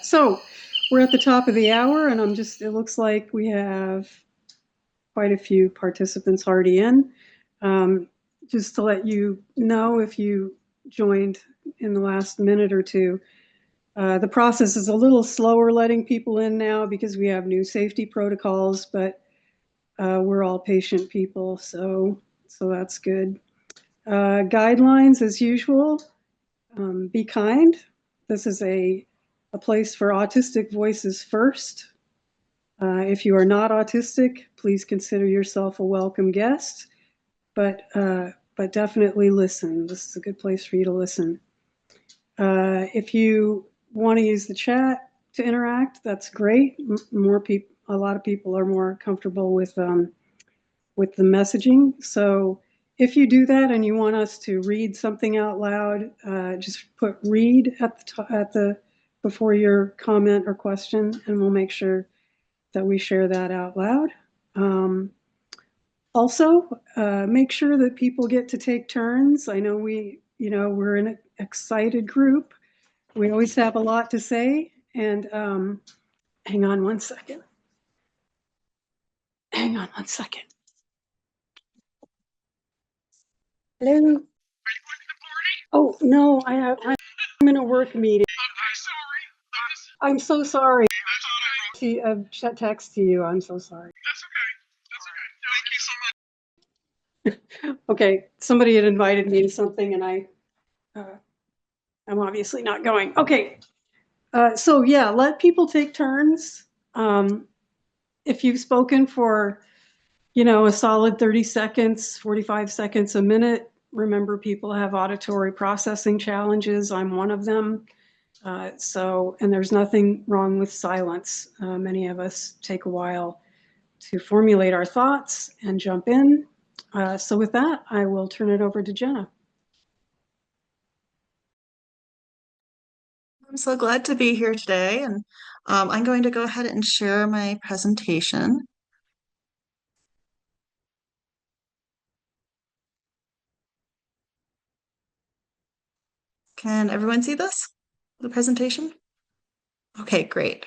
So we're at the top of the hour, and it looks like we have quite a few participants already in. Just to let you know, if you joined in the last minute or two, the process is a little slower letting people in now because we have new safety protocols, but we're all patient people, so that's good. Guidelines as usual, be kind. This is a place for autistic voices first. If you are not autistic, please consider yourself a welcome guest, but definitely listen. This is a good place for you to listen. If you want to use the chat to interact, that's great. A lot of people are more comfortable with the messaging. So if you do that and you want us to read something out loud, just put "read" at the before your comment or question, and we'll make sure that we share that out loud. Also, make sure that people get to take turns. I know we're an excited group. We always have a lot to say. And hang on one second. Hang on one second. Hello. Are you going to the party? Oh no, I'm in a work meeting. I'm so sorry. A text to you. I'm so sorry. That's okay. Thank you so much. Okay, somebody had invited me to something, and I'm obviously not going. Okay, so yeah, let people take turns. If you've spoken for, a solid 30 seconds, 45 seconds, a minute, remember people have auditory processing challenges. I'm one of them. And there's nothing wrong with silence. Many of us take a while to formulate our thoughts and jump in. So with that, I will turn it over to Jenna. I'm so glad to be here today, and I'm going to go ahead and share my presentation. Can everyone see this, the presentation? Okay, great.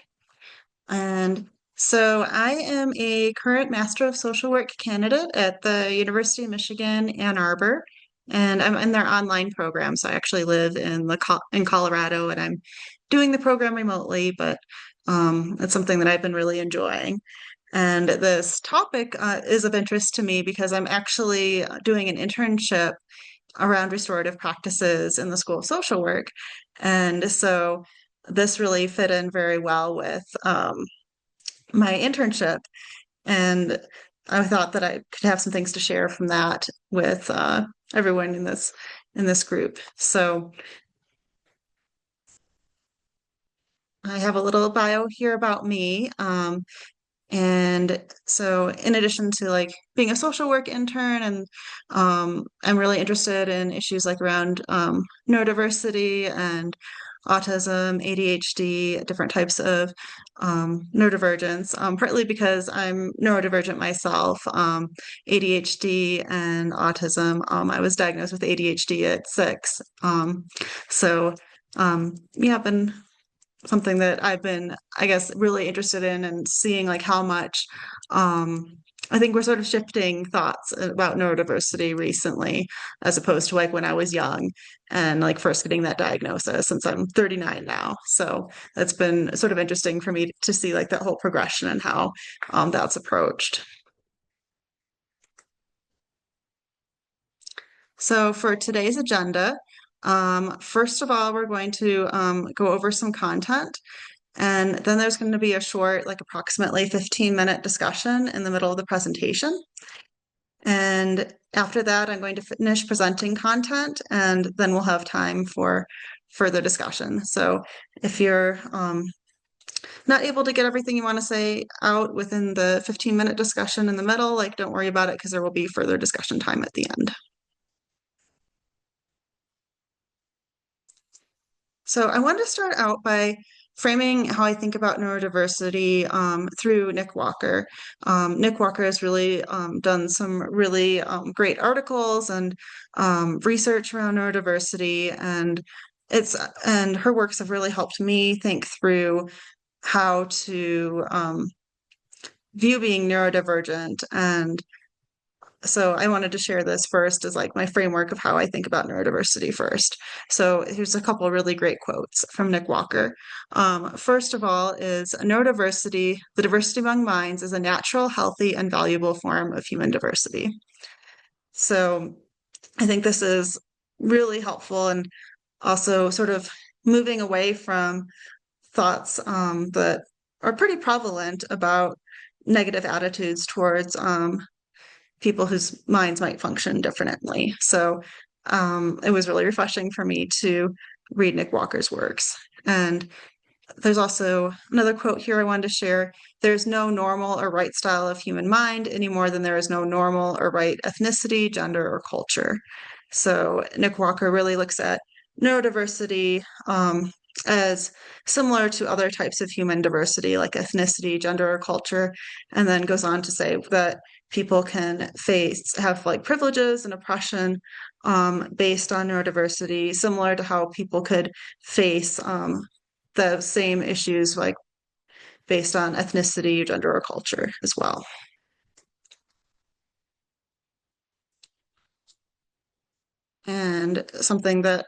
And so I am a current Master of Social Work candidate at the University of Michigan, Ann Arbor, and I'm in their online program. So I actually live in Colorado, and I'm doing the program remotely, but it's something that I've been really enjoying. And this topic is of interest to me because I'm actually doing an internship around restorative practices in the School of Social Work. And so this really fit in very well with my internship. And I thought that I could have some things to share from that with everyone in this group. So I have a little bio here about me. And so in addition to like being a social work intern, and I'm really interested in issues like around neurodiversity and autism, ADHD, different types of neurodivergence, partly because I'm neurodivergent myself, ADHD and autism. I was diagnosed with ADHD at 6. Yeah, been something that I've been, I guess, really interested in, and seeing like how much I think we're sort of shifting thoughts about neurodiversity recently, as opposed to like when I was young and like first getting that diagnosis, since I'm 39 now. So it's been sort of interesting for me to see like that whole progression and how that's approached. So for today's agenda, first of all, we're going to go over some content. And then there's going to be a short, like approximately 15-minute discussion in the middle of the presentation. And after that, I'm going to finish presenting content, and then we'll have time for further discussion. So if you're not able to get everything you want to say out within the 15-minute discussion in the middle, like don't worry about it, because there will be further discussion time at the end. So I want to start out by framing how I think about neurodiversity through Nick Walker. Nick Walker has really done some really great articles and research around neurodiversity, and and her works have really helped me think through how to view being neurodivergent. And so I wanted to share this first as like my framework of how I think about neurodiversity first. So here's a couple of really great quotes from Nick Walker. First of all is neurodiversity, the diversity among minds is a natural, healthy, and valuable form of human diversity. So I think this is really helpful and also sort of moving away from thoughts that are pretty prevalent about negative attitudes towards people whose minds might function differently. So it was really refreshing for me to read Nick Walker's works. And there's also another quote here I wanted to share. There's no normal or right style of human mind any more than there is no normal or right ethnicity, gender, or culture. So Nick Walker really looks at neurodiversity as similar to other types of human diversity, like ethnicity, gender, or culture, and then goes on to say that people can have like privileges and oppression based on neurodiversity, similar to how people could face the same issues like based on ethnicity, gender, or culture as well. And something that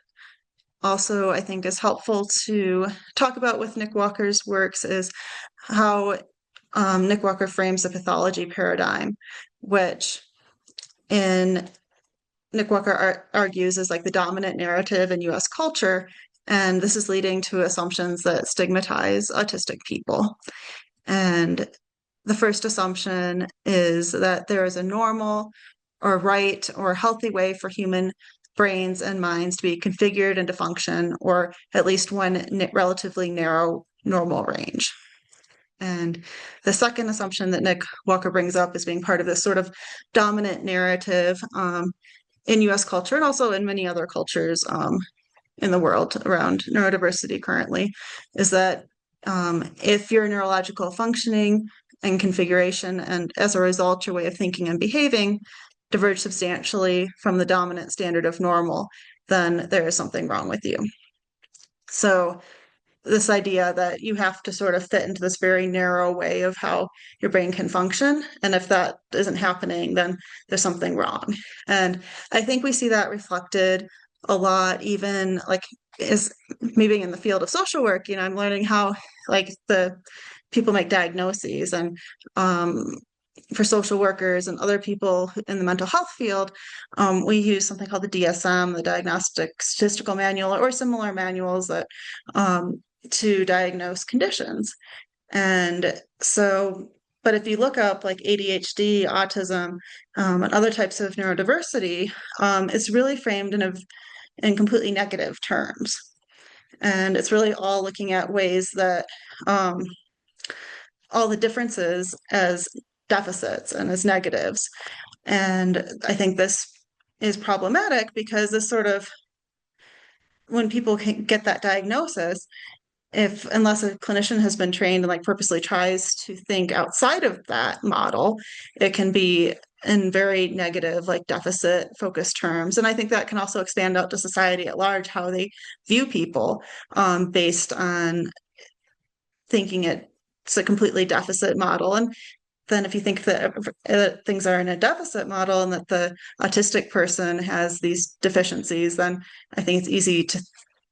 also I think is helpful to talk about with Nick Walker's works is how Nick Walker frames the pathology paradigm, which in Nick Walker argues is like the dominant narrative in US culture. And this is leading to assumptions that stigmatize autistic people. And the first assumption is that there is a normal or right or healthy way for human brains and minds to be configured and to function, or at least one relatively narrow normal range. And the second assumption that Nick Walker brings up as being part of this sort of dominant narrative in US culture and also in many other cultures in the world around neurodiversity currently is that if your neurological functioning and configuration and as a result your way of thinking and behaving diverge substantially from the dominant standard of normal, then there is something wrong with you. So this idea that you have to sort of fit into this very narrow way of how your brain can function. And if that isn't happening, then there's something wrong. And I think we see that reflected a lot, even like is moving in the field of social work, I'm learning how like the people make diagnoses and for social workers and other people in the mental health field, we use something called the DSM, the Diagnostic Statistical Manual, or similar manuals that to diagnose conditions. And so, but if you look up like ADHD, autism, and other types of neurodiversity, it's really framed in completely negative terms. And it's really all looking at ways that all the differences as deficits and as negatives. And I think this is problematic because this sort of, when people can get that diagnosis, unless a clinician has been trained and like purposely tries to think outside of that model, it can be in very negative, like deficit focused terms. And I think that can also expand out to society at large, how they view people based on thinking it's a completely deficit model. And then if you think that things are in a deficit model and that the autistic person has these deficiencies, then I think it's easy to,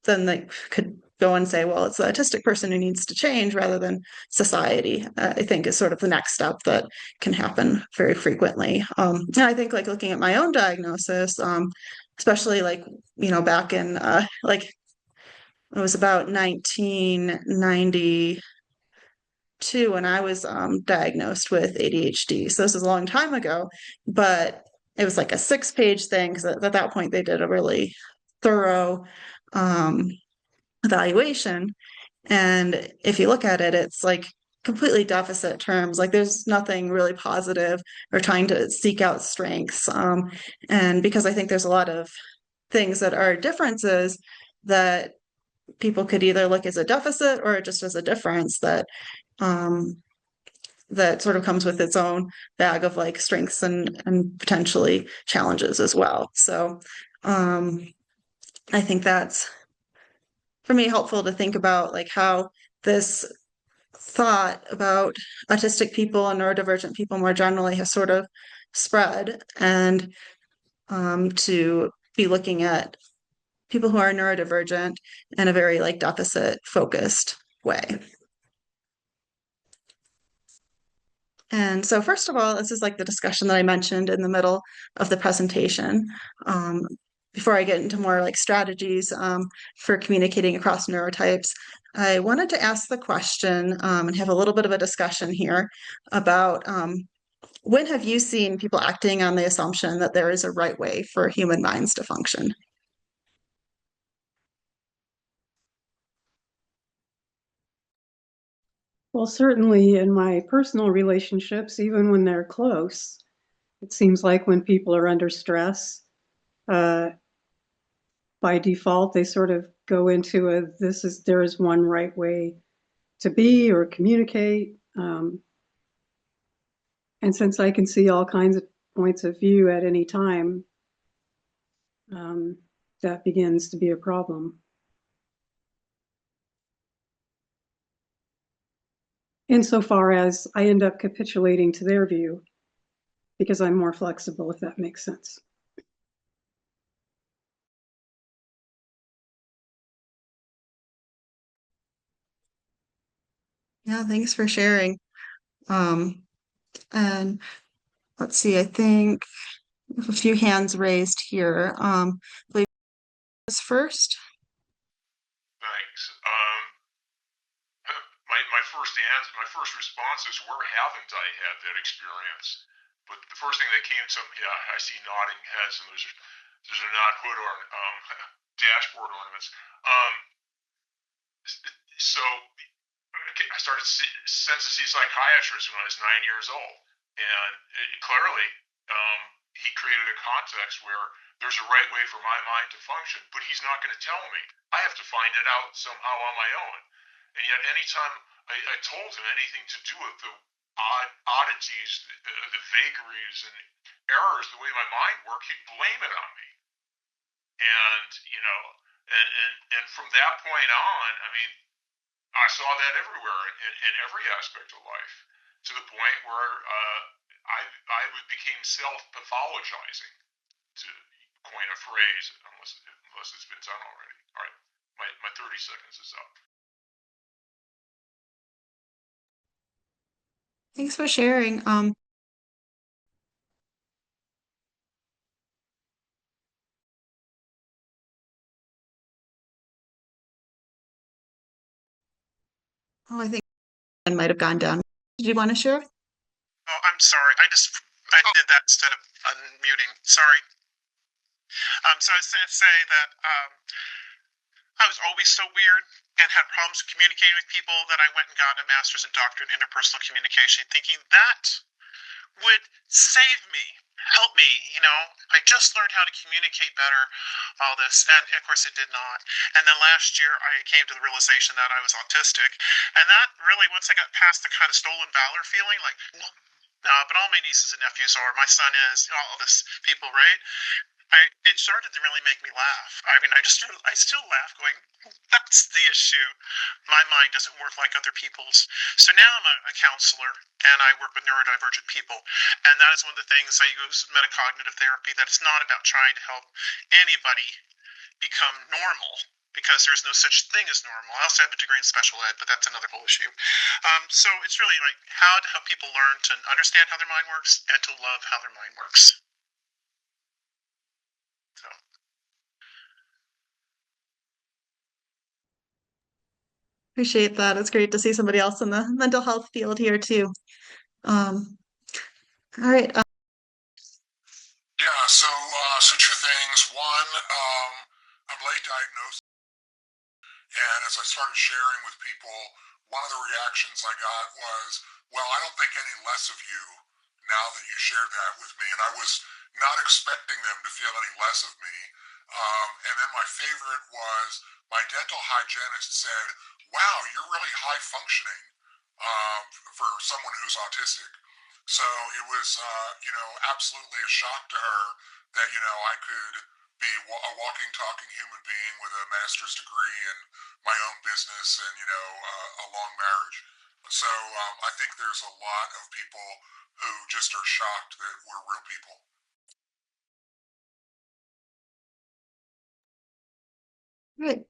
then they could go and say, well, it's the autistic person who needs to change rather than society, I think is sort of the next step that can happen very frequently. And I think like looking at my own diagnosis, especially like, back in like it was about 1992 when I was diagnosed with ADHD. So this is a long time ago, but it was like a 6-page thing because at that point they did a really thorough evaluation. And if you look at it, it's like completely deficit terms. Like there's nothing really positive or trying to seek out strengths. And because I think there's a lot of things that are differences that people could either look as a deficit or just as a difference that that sort of comes with its own bag of like strengths and potentially challenges as well. So I think that's for me helpful to think about like how this thought about autistic people and neurodivergent people more generally has sort of spread, and to be looking at people who are neurodivergent in a very like deficit focused way. And so first of all, this is like the discussion that I mentioned in the middle of the presentation. Um, Before I get into more like strategies for communicating across neurotypes, I wanted to ask the question and have a little bit of a discussion here about when have you seen people acting on the assumption that there is a right way for human minds to function? Well, certainly in my personal relationships, even when they're close, it seems like when people are under stress, uh, by default, they sort of go into there is one right way to be or communicate. And since I can see all kinds of points of view at any time, um, that begins to be a problem. Insofar as I end up capitulating to their view because I'm more flexible, if that makes sense. Yeah, thanks for sharing. And let's see, I think a few hands raised here. I believe this first. Thanks. My first response is, where haven't I had that experience? But the first thing that came to me, yeah, I see nodding heads, and there's a nod hood or dashboard ornaments. Um, so I started sense to see psychiatrists when I was 9 years old, and clearly he created a context where there's a right way for my mind to function, but he's not going to tell me. I have to find it out somehow on my own. And yet, anytime I told him anything to do with the oddities, the vagaries and errors, the way my mind worked, he'd blame it on me. And and from that point on, I mean, I saw that everywhere in every aspect of life, to the point where I became self-pathologizing, to coin a phrase, unless it's been done already. All right, my 30 seconds is up. Thanks for sharing. Oh, I think I might have gone down. Did you want to share? Oh, I'm sorry. I did that instead of unmuting. Sorry. So I was going to say that I was always so weird and had problems communicating with people that I went and got a master's and doctorate in interpersonal communication, thinking that would save me, help me. I just learned how to communicate better, all this, and of course it did not. And then last year I came to the realization that I was autistic, and that really, once I got past the kind of stolen valor feeling, like, no, but all my nieces and nephews are, my son is, all this people, right? It started to really make me laugh. I mean, I still laugh going, that's the issue. My mind doesn't work like other people's. So now I'm a counselor and I work with neurodivergent people. And that is one of the things I use metacognitive therapy, that it's not about trying to help anybody become normal, because there's no such thing as normal. I also have a degree in special ed, but that's another whole issue. So it's really like how to help people learn to understand how their mind works and to love how their mind works. So. Appreciate that. It's great to see somebody else in the mental health field here too. All right. Yeah, so two things. One, I'm late diagnosed, and as I started sharing with people, one of the reactions I got was, well, I don't think any less of you now that you shared that with me, and I was not expecting them to feel any less of me. And then my favorite was my dental hygienist said, wow, you're really high functioning for someone who's autistic. So it was, absolutely a shock to her that, I could be a walking, talking human being with a master's degree and my own business and, you know, a long marriage. So I think there's a lot of people who just are shocked that we're real people. Great.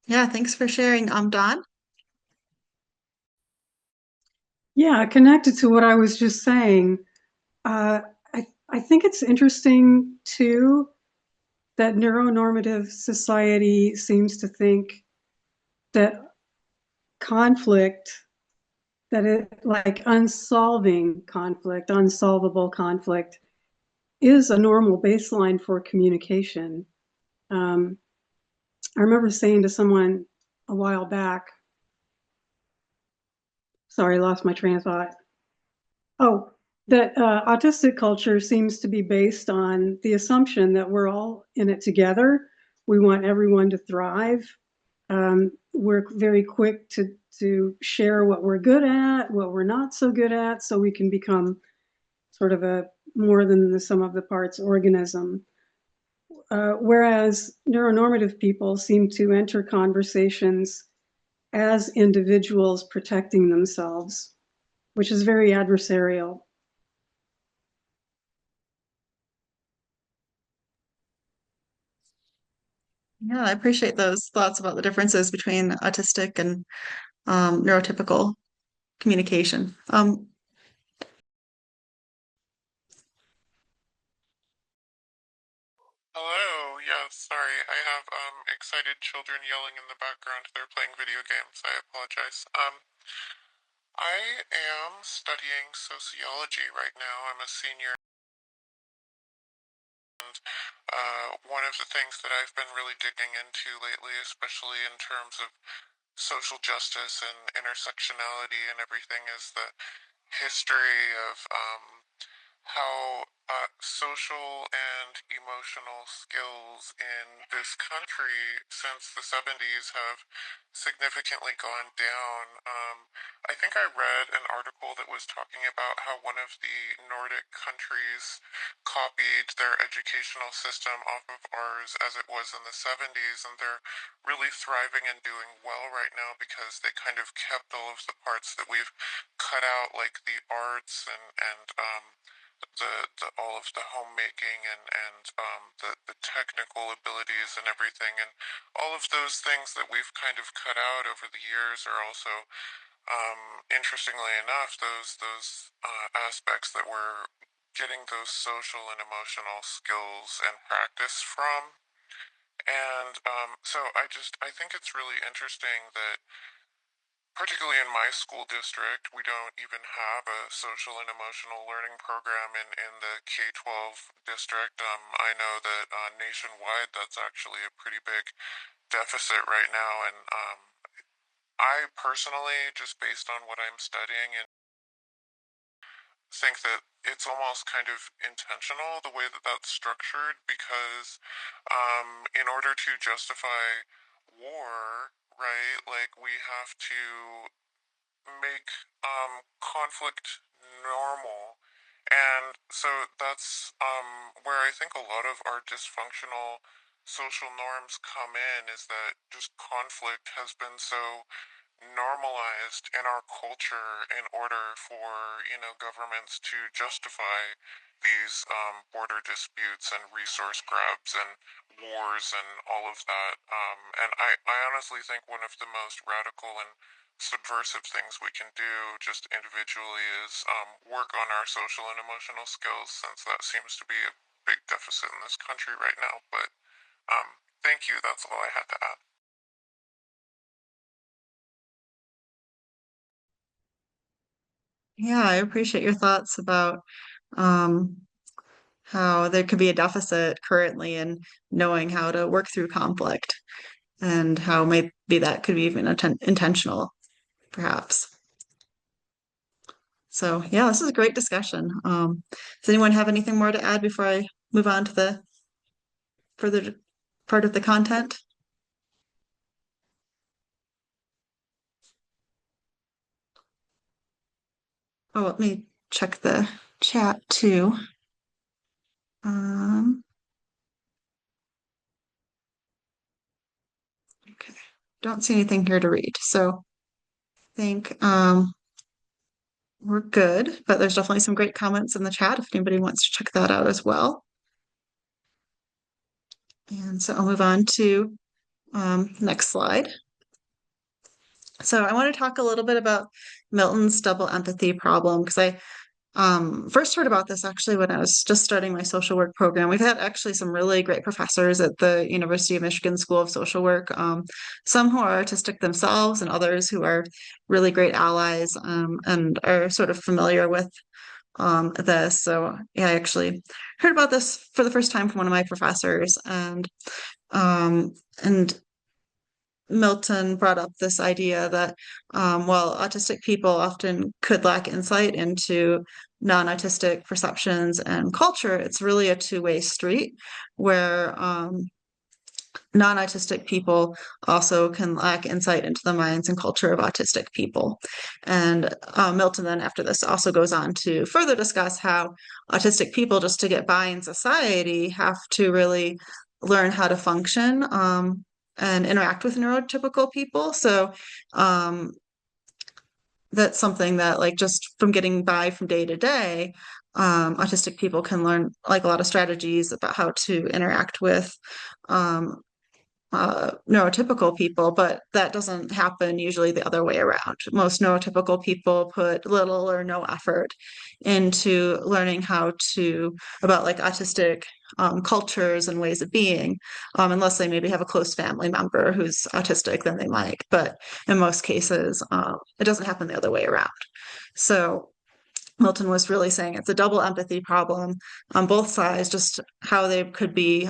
Yeah, thanks for sharing, Don. Yeah, connected to what I was just saying, I think it's interesting too that neuronormative society seems to think that conflict, that it like unsolving conflict, unsolvable conflict, is a normal baseline for communication. I remember saying to someone a while back, sorry, I lost my train of thought. Oh, that autistic culture seems to be based on the assumption that we're all in it together. We want everyone to thrive. We're very quick to share what we're good at, what we're not so good at, so we can become sort of a more than the sum of the parts organism. Whereas neuronormative people seem to enter conversations as individuals protecting themselves, which is very adversarial. Yeah, I appreciate those thoughts about the differences between autistic and neurotypical communication. Hello, yes, sorry. I have excited children yelling in the background. They're playing video games. I apologize. I am studying sociology right now. I'm a senior. One of the things that I've been really digging into lately, especially in terms of social justice and intersectionality and everything, is the history of how social and emotional skills in this country since the 70s have significantly gone down. I think I read an article that was talking about how one of the Nordic countries copied their educational system off of ours as it was in the 70s, and they're really thriving and doing well right now because they kind of kept all of the parts that we've cut out, like the arts and the all of the homemaking and the technical abilities and everything, and all of those things that we've kind of cut out over the years are also interestingly enough those aspects that we're getting those social and emotional skills and practice from. And so I think it's really interesting that particularly in my school district, we don't even have a social and emotional learning program in the K-12 district. I know that nationwide that's actually a pretty big deficit right now, and I personally, just based on what I'm studying, and think that it's almost kind of intentional the way that that's structured because in order to justify war, right, like we have to make conflict normal. And so that's where I think a lot of our dysfunctional social norms come in, is that just conflict has been so normalized in our culture in order for, you know, governments to justify these border disputes and resource grabs and wars and all of that. And I honestly think one of the most radical and subversive things we can do just individually is work on our social and emotional skills, since that seems to be a big deficit in this country right now. But thank you. That's all I had to add. Yeah, I appreciate your thoughts about um, how there could be a deficit currently in knowing how to work through conflict and how maybe that could be even intentional, perhaps. So, yeah, this is a great discussion. Does anyone have anything more to add before I move on to the further part of the content? Oh, let me check the chat too. Um, don't see anything here to read. So I think we're good, but there's definitely some great comments in the chat if anybody wants to check that out as well. And so I'll move on to next slide. So I want to talk a little bit about Milton's double empathy problem, because I first heard about this actually when I was just starting my social work program. We've had actually some really great professors at the University of Michigan School of Social Work, some who are autistic themselves and others who are really great allies and are sort of familiar with this. So yeah, I actually heard about this for the first time from one of my professors, and Milton brought up this idea that while autistic people often could lack insight into non-autistic perceptions and culture, it's really a two-way street where non-autistic people also can lack insight into the minds and culture of autistic people. And Milton then after this also goes on to further discuss how autistic people, just to get by in society, have to really learn how to function and interact with neurotypical people. So that's something that, like, just from getting by from day to day, autistic people can learn like a lot of strategies about how to interact with neurotypical people, but that doesn't happen usually the other way around. Most neurotypical people put little or no effort into learning how to about like autistic cultures and ways of being, unless they maybe have a close family member who's autistic, then they might. But in most cases, it doesn't happen the other way around. So Milton was really saying it's a double empathy problem on both sides, just how they could be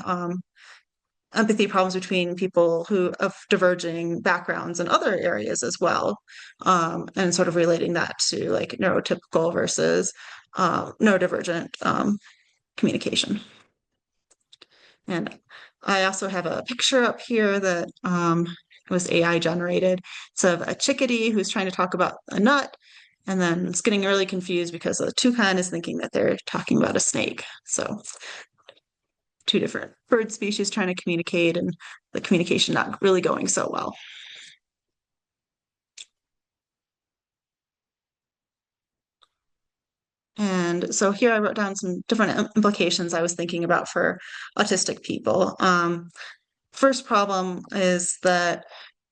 empathy problems between people who of diverging backgrounds in other areas as well, and sort of relating that to like neurotypical versus neurodivergent communication. And I also have a picture up here that was AI generated. It's of a chickadee who's trying to talk about a nut, and then it's getting really confused because the toucan is thinking that they're talking about a snake. So two different bird species trying to communicate and the communication not really going so well. And so here I wrote down some different implications I was thinking about for autistic people. First problem is that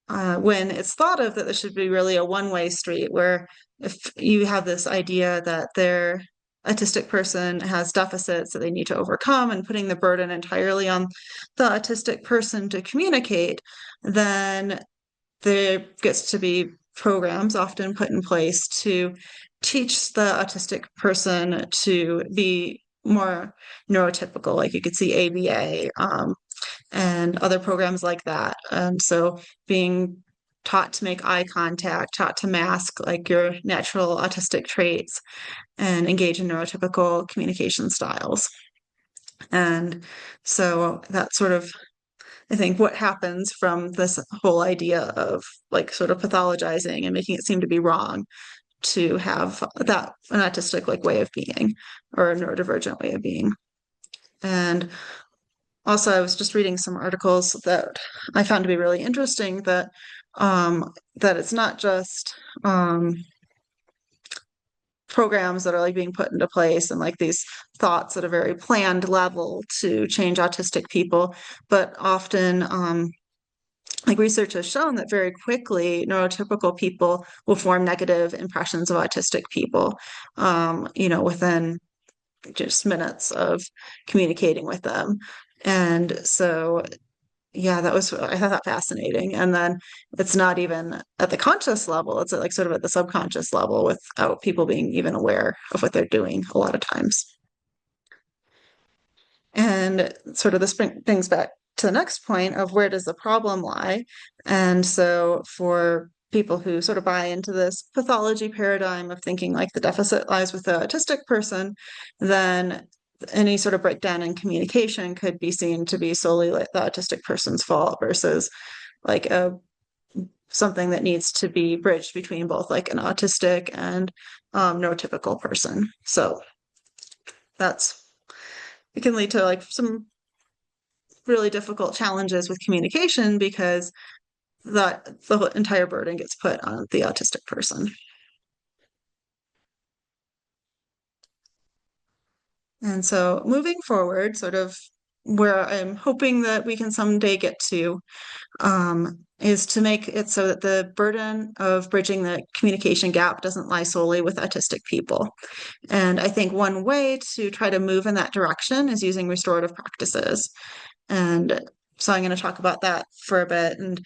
when it's thought of that this should be really a one-way street, where if you have this idea that their autistic person has deficits that they need to overcome and putting the burden entirely on the autistic person to communicate, then there gets to be programs often put in place to teach the autistic person to be more neurotypical, like you could see ABA and other programs like that. And so being taught to make eye contact, taught to mask like your natural autistic traits and engage in neurotypical communication styles. And so that's sort of, I think, what happens from this whole idea of like sort of pathologizing and making it seem to be wrong to have that an autistic like way of being or a neurodivergent way of being. And also, I was just reading some articles that I found to be really interesting that that it's not just programs that are like being put into place and like these thoughts at a very planned level to change autistic people, but often like research has shown that very quickly neurotypical people will form negative impressions of autistic people, within just minutes of communicating with them. And so yeah, I thought that fascinating. And then it's not even at the conscious level, it's like sort of at the subconscious level without people being even aware of what they're doing a lot of times. And sort of this brings back to the next point of where does the problem lie? And so for people who sort of buy into this pathology paradigm of thinking like the deficit lies with the autistic person, then any sort of breakdown in communication could be seen to be solely like the autistic person's fault versus like something that needs to be bridged between both like an autistic and neurotypical person. So it can lead to like some really difficult challenges with communication because the entire burden gets put on the autistic person. And so moving forward, sort of where I'm hoping that we can someday get to, is to make it so that the burden of bridging the communication gap doesn't lie solely with autistic people. And I think one way to try to move in that direction is using restorative practices. And so I'm going to talk about that for a bit and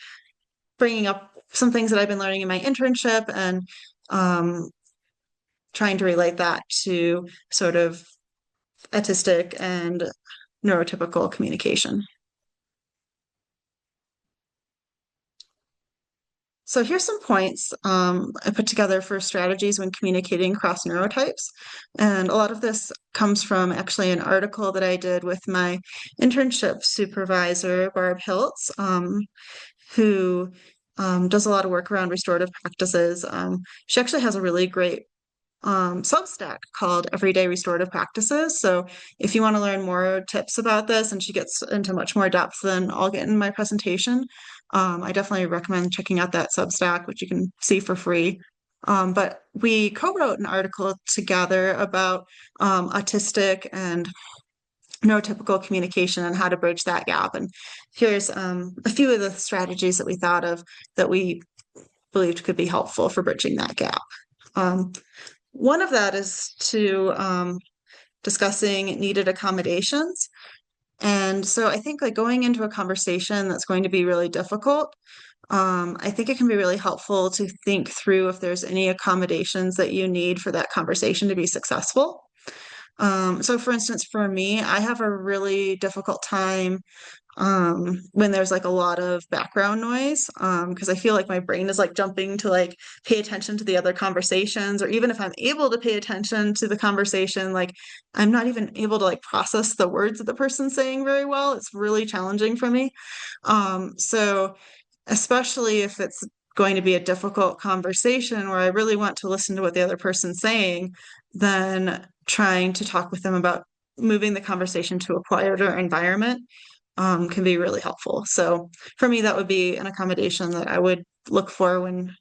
bringing up some things that I've been learning in my internship and trying to relate that to sort of autistic and neurotypical communication. So here's some points I put together for strategies when communicating across neurotypes. And a lot of this comes from actually an article that I did with my internship supervisor, Barb Hiltz, who does a lot of work around restorative practices. She actually has a really great Substack called Everyday Restorative Practices. So if you want to learn more tips about this, and she gets into much more depth than I'll get in my presentation, I definitely recommend checking out that Substack, which you can see for free. But we co-wrote an article together about autistic and neurotypical communication and how to bridge that gap. And here's a few of the strategies that we thought of that we believed could be helpful for bridging that gap. One of that is to discussing needed accommodations. And so I think like going into a conversation that's going to be really difficult, I think it can be really helpful to think through if there's any accommodations that you need for that conversation to be successful. So for instance, for me, I have a really difficult time when there's like a lot of background noise, because I feel like my brain is like jumping to like pay attention to the other conversations, or even if I'm able to pay attention to the conversation, like I'm not even able to like process the words that the person's saying very well. It's really challenging for me. So especially if it's going to be a difficult conversation where I really want to listen to what the other person's saying, then trying to talk with them about moving the conversation to a quieter environment can be really helpful. So for me, that would be an accommodation that I would look for when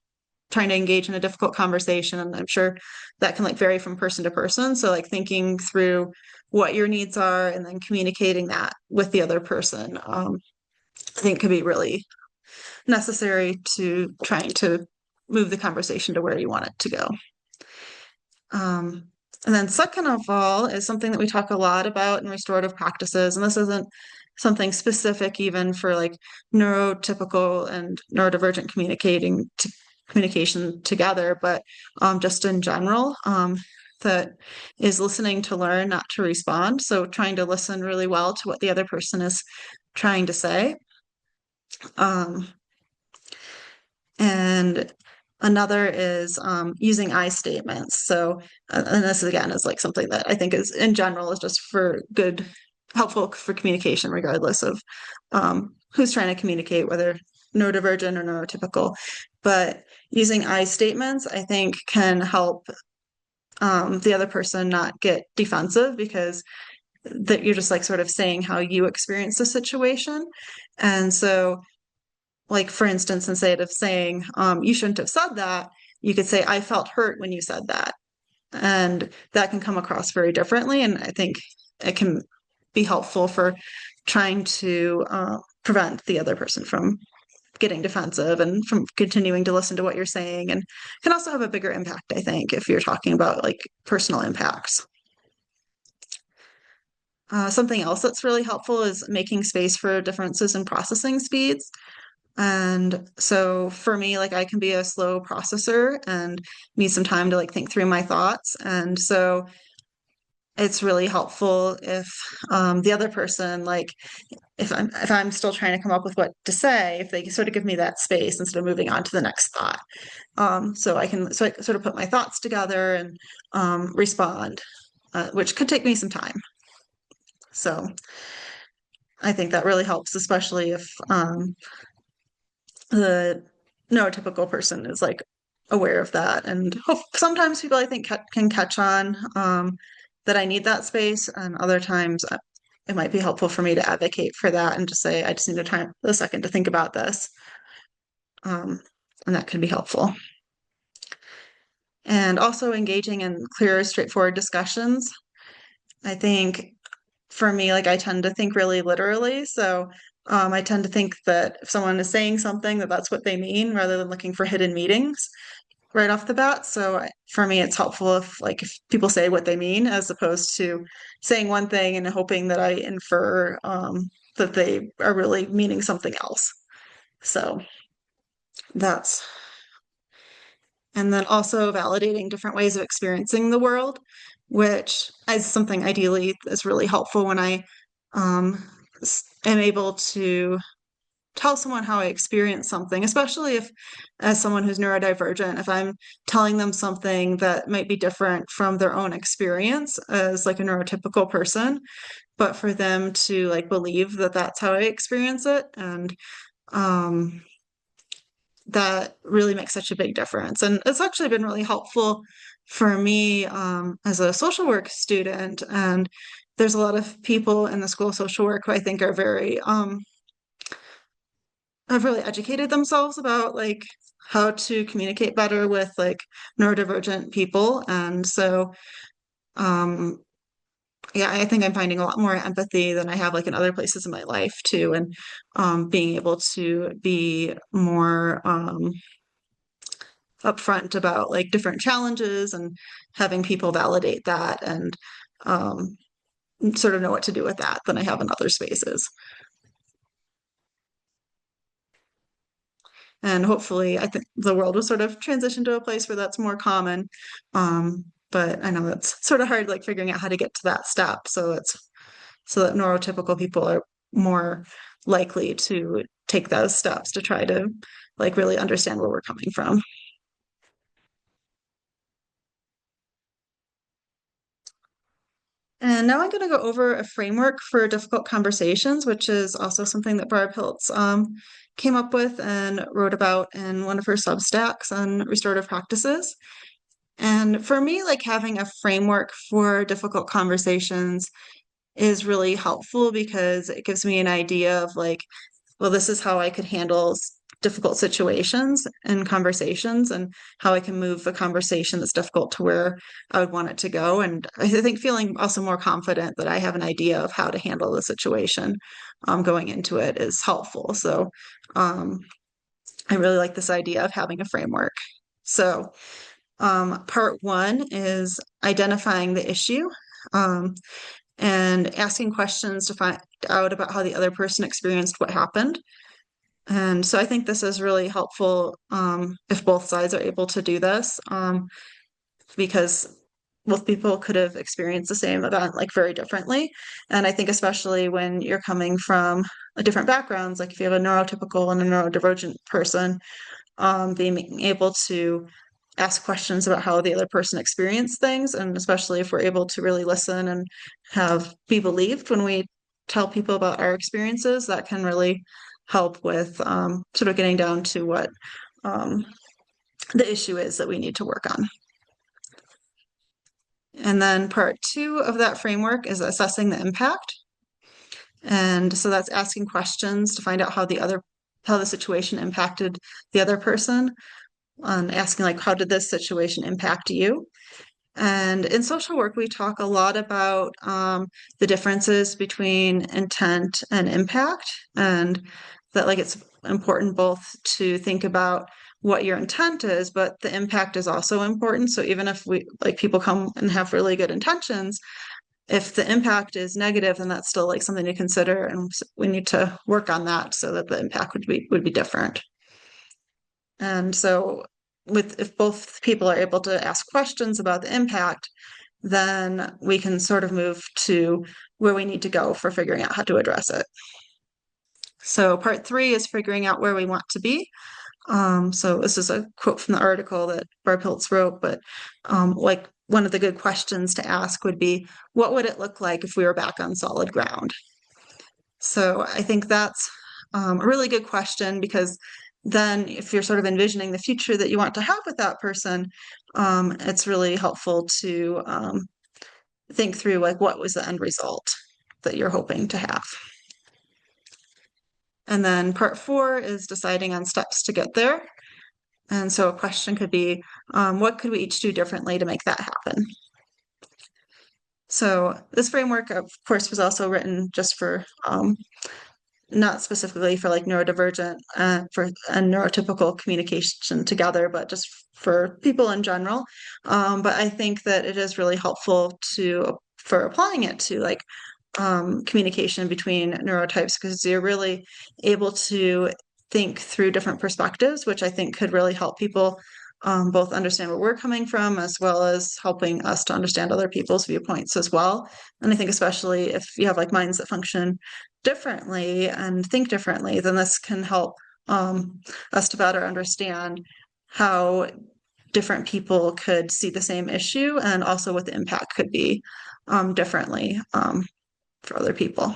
trying to engage in a difficult conversation. And I'm sure that can like vary from person to person. So like thinking through what your needs are and then communicating that with the other person, I think could be really necessary to trying to move the conversation to where you want it to go. And then second of all is something that we talk a lot about in restorative practices, and this isn't something specific even for like neurotypical and neurodivergent communication together, but just in general, that is listening to learn, not to respond. So trying to listen really well to what the other person is trying to say. And another is using I statements. So, and this again is like something that I think is in general is just for good, helpful for communication, regardless of who's trying to communicate, whether neurodivergent or neurotypical. But using I statements, I think, can help the other person not get defensive, because that you're just like sort of saying how you experience the situation. And so like for instance, instead of saying you shouldn't have said that, you could say I felt hurt when you said that, and that can come across very differently. And I think it can be helpful for trying to prevent the other person from getting defensive and from continuing to listen to what you're saying, and can also have a bigger impact, I think, if you're talking about like personal impacts. Something else that's really helpful is making space for differences in processing speeds. And so for me, like I can be a slow processor and need some time to like think through my thoughts. And so it's really helpful if the other person, like if I'm still trying to come up with what to say, if they sort of give me that space instead of moving on to the next thought. So I sort of put my thoughts together and respond, which could take me some time. So I think that really helps, especially if the neurotypical person is like aware of that. And sometimes people I think can catch on that I need that space, and other times it might be helpful for me to advocate for that and just say I just need a second to think about this. and that can be helpful. And also engaging in clear, straightforward discussions. I think for me, like I tend to think really literally. So I tend to think that if someone is saying something, that that's what they mean rather than looking for hidden meanings right off the bat. So for me, it's helpful if people say what they mean as opposed to saying one thing and hoping that I infer that they are really meaning something else. So that's, and then also validating different ways of experiencing the world, which is something ideally is really helpful when I am able to tell someone how I experience something, especially if, as someone who's neurodivergent, if I'm telling them something that might be different from their own experience as like a neurotypical person, but for them to like believe that that's how I experience it. And that really makes such a big difference. And it's actually been really helpful for me as a social work student. And there's a lot of people in the School of Social Work who I think are very have really educated themselves about like how to communicate better with like neurodivergent people. And so yeah, I think I'm finding a lot more empathy than I have like in other places in my life too, and being able to be more upfront about like different challenges and having people validate that and sort of know what to do with that than I have in other spaces. And hopefully, I think the world will sort of transition to a place where that's more common. But I know that's sort of hard, like figuring out how to get to that step. So that neurotypical people are more likely to take those steps to try to like really understand where we're coming from. And now I'm going to go over a framework for difficult conversations, which is also something that Barb Hiltz came up with and wrote about in one of her Substacks on restorative practices. And for me, like having a framework for difficult conversations is really helpful because it gives me an idea of like, well, this is how I could handle difficult situations and conversations and how I can move a conversation that's difficult to where I would want it to go. And I think feeling also more confident that I have an idea of how to handle the situation going into it is helpful. So I really like this idea of having a framework. So part one is identifying the issue. And asking questions to find out about how the other person experienced what happened. And so I think this is really helpful if both sides are able to do this, because both people could have experienced the same event like very differently. And I think especially when you're coming from different backgrounds, like if you have a neurotypical and a neurodivergent person, being able to ask questions about how the other person experienced things, and especially if we're able to really listen and be believed when we tell people about our experiences, that can really help with sort of getting down to what the issue is that we need to work on. And then part two of that framework is assessing the impact. And so that's asking questions to find out how the situation impacted the other person, asking like, how did this situation impact you? And in social work, we talk a lot about the differences between intent and impact, and that like it's important both to think about what your intent is, but the impact is also important. So even if people come and have really good intentions, if the impact is negative, then that's still like something to consider, and we need to work on that so that the impact would be different. And so if both people are able to ask questions about the impact, then we can sort of move to where we need to go for figuring out how to address it. So part three is figuring out where we want to be. So this is a quote from the article that Barb Hiltz wrote, but like one of the good questions to ask would be, what would it look like if we were back on solid ground? So I think that's a really good question, because then if you're sort of envisioning the future that you want to have with that person, it's really helpful to think through like what was the end result that you're hoping to have. And then part 4 is deciding on steps to get there. And so a question could be, what could we each do differently to make that happen? So this framework, of course, was also written just for not specifically for like neurodivergent for and neurotypical communication together, but just for people in general. But I think that it is really helpful for applying it to like communication between neurotypes, because you're really able to think through different perspectives, which I think could really help people both understand where we're coming from, as well as helping us to understand other people's viewpoints as well. And I think especially if you have like minds that function differently and think differently, then this can help us to better understand how different people could see the same issue, and also what the impact could be differently for other people.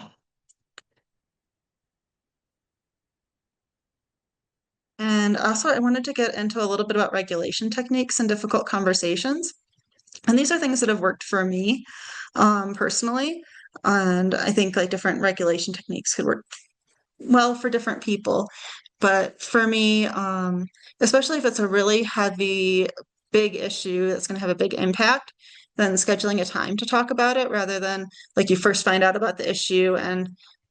And also, I wanted to get into a little bit about regulation techniques and difficult conversations. And these are things that have worked for me personally. And I think like different regulation techniques could work well for different people. But for me, especially if it's a really heavy, big issue that's going to have a big impact, then scheduling a time to talk about it rather than like you first find out about the issue and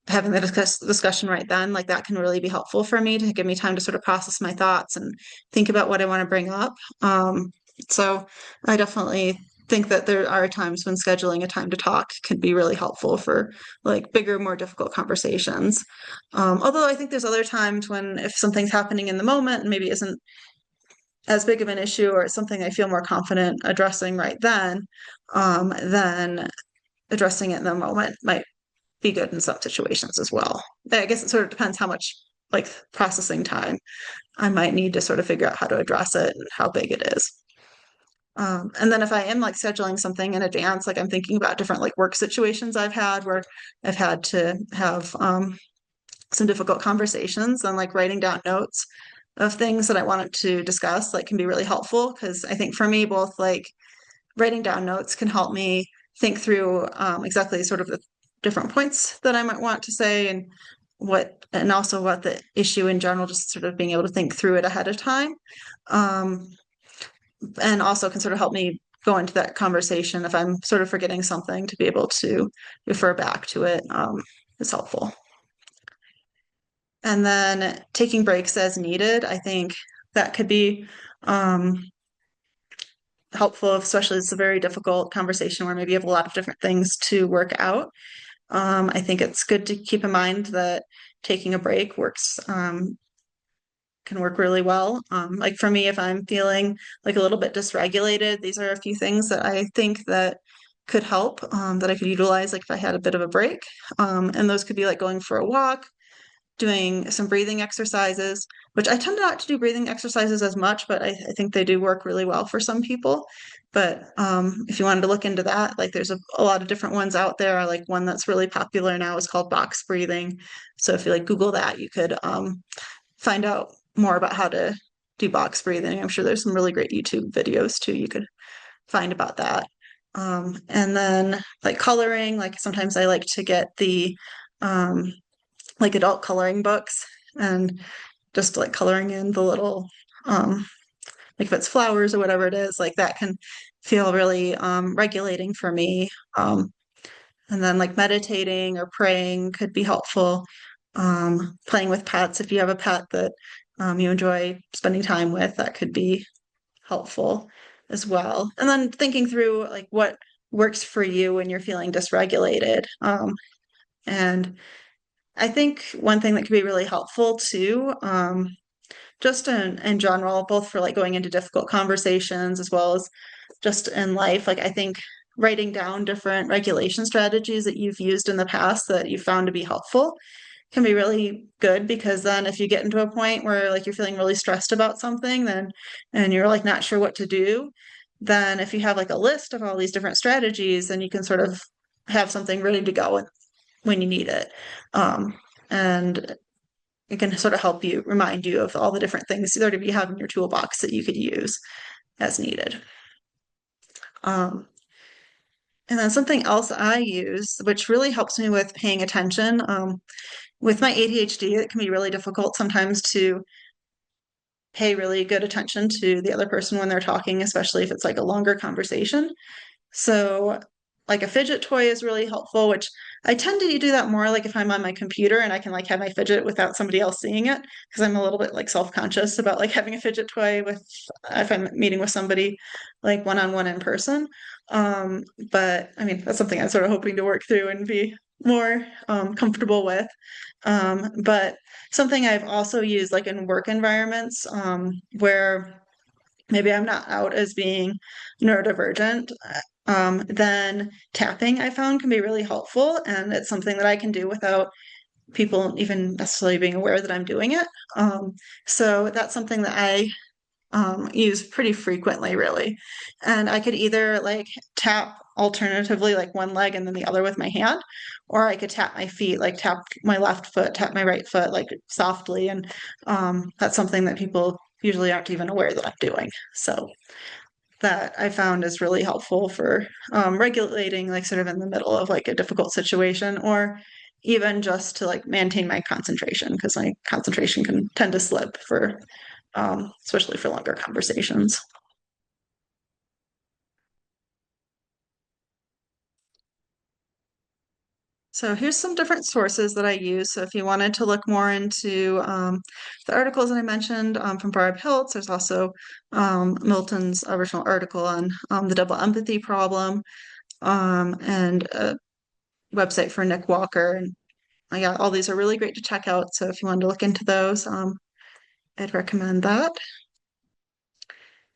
having the discussion right then, like that can really be helpful for me to give me time to sort of process my thoughts and think about what I want to bring up. So I definitely think that there are times when scheduling a time to talk can be really helpful for like bigger, more difficult conversations. Although I think there's other times when if something's happening in the moment and maybe isn't as big of an issue, or it's something I feel more confident addressing right then addressing it in the moment might be good in some situations as well. I guess it sort of depends how much like processing time I might need to sort of figure out how to address it and how big it is. And then if I am like scheduling something in advance, like I'm thinking about different like work situations I've had where I've had to have some difficult conversations, and like writing down notes of things that I wanted to discuss like can be really helpful, because I think for me both like writing down notes can help me think through exactly sort of the different points that I might want to say, and also what the issue in general, just sort of being able to think through it ahead of time. And also can sort of help me go into that conversation if I'm sort of forgetting something, to be able to refer back to it is helpful. And then taking breaks as needed, I think that could be helpful, especially it's a very difficult conversation where maybe you have a lot of different things to work out. I think it's good to keep in mind that taking a break can work really well. Like for me, if I'm feeling like a little bit dysregulated, these are a few things that I think that could help, that I could utilize like if I had a bit of a break. And those could be like going for a walk, doing some breathing exercises, which I tend not to do breathing exercises as much, but I think they do work really well for some people. But if you wanted to look into that, like there's a lot of different ones out there. Like one that's really popular now is called box breathing. So if you like Google that, you could find out more about how to do box breathing. I'm sure there's some really great YouTube videos too you could find about that. And then like coloring, like sometimes I like to get the like adult coloring books and just like coloring in the little like if it's flowers or whatever it is, like that can feel really regulating for me. And then like meditating or praying could be helpful. Playing with pets, if you have a pet that you enjoy spending time with, that could be helpful as well. And then thinking through like what works for you when you're feeling dysregulated. And I think one thing that could be really helpful too, just in general, both for like going into difficult conversations as well as just in life, like I think writing down different regulation strategies that you've used in the past that you found to be helpful can be really good, because then if you get into a point where like you're feeling really stressed about something then and you're like not sure what to do, then if you have like a list of all these different strategies, then you can sort of have something ready to go when you need it. And it can sort of help you, remind you of all the different things that you have in your toolbox that you could use as needed. And then something else I use, which really helps me with paying attention, with my ADHD, it can be really difficult sometimes to pay really good attention to the other person when they're talking, especially if it's like a longer conversation. So, like a fidget toy is really helpful, which I tend to do that more like if I'm on my computer and I can like have my fidget without somebody else seeing it, because I'm a little bit like self-conscious about like having a fidget toy with if I'm meeting with somebody like one-on-one in person. But I mean, that's something I'm sort of hoping to work through and be more comfortable with. But something I've also used like in work environments where maybe I'm not out as being neurodivergent, then tapping I found can be really helpful. And it's something that I can do without people even necessarily being aware that I'm doing it. So that's something that I use pretty frequently, really. And I could either like tap alternatively, like one leg and then the other with my hand, or I could tap my feet, like tap my left foot, tap my right foot, like softly. And that's something that people usually aren't even aware that I'm doing. So that I found is really helpful for regulating, like sort of in the middle of like a difficult situation, or even just to like maintain my concentration because my concentration can tend to slip for especially for longer conversations. So here's some different sources that I use. So if you wanted to look more into the articles that I mentioned from Barb Hiltz, there's also Milton's original article on the double empathy problem and a website for Nick Walker. And yeah, all these are really great to check out. So if you wanted to look into those, I'd recommend that.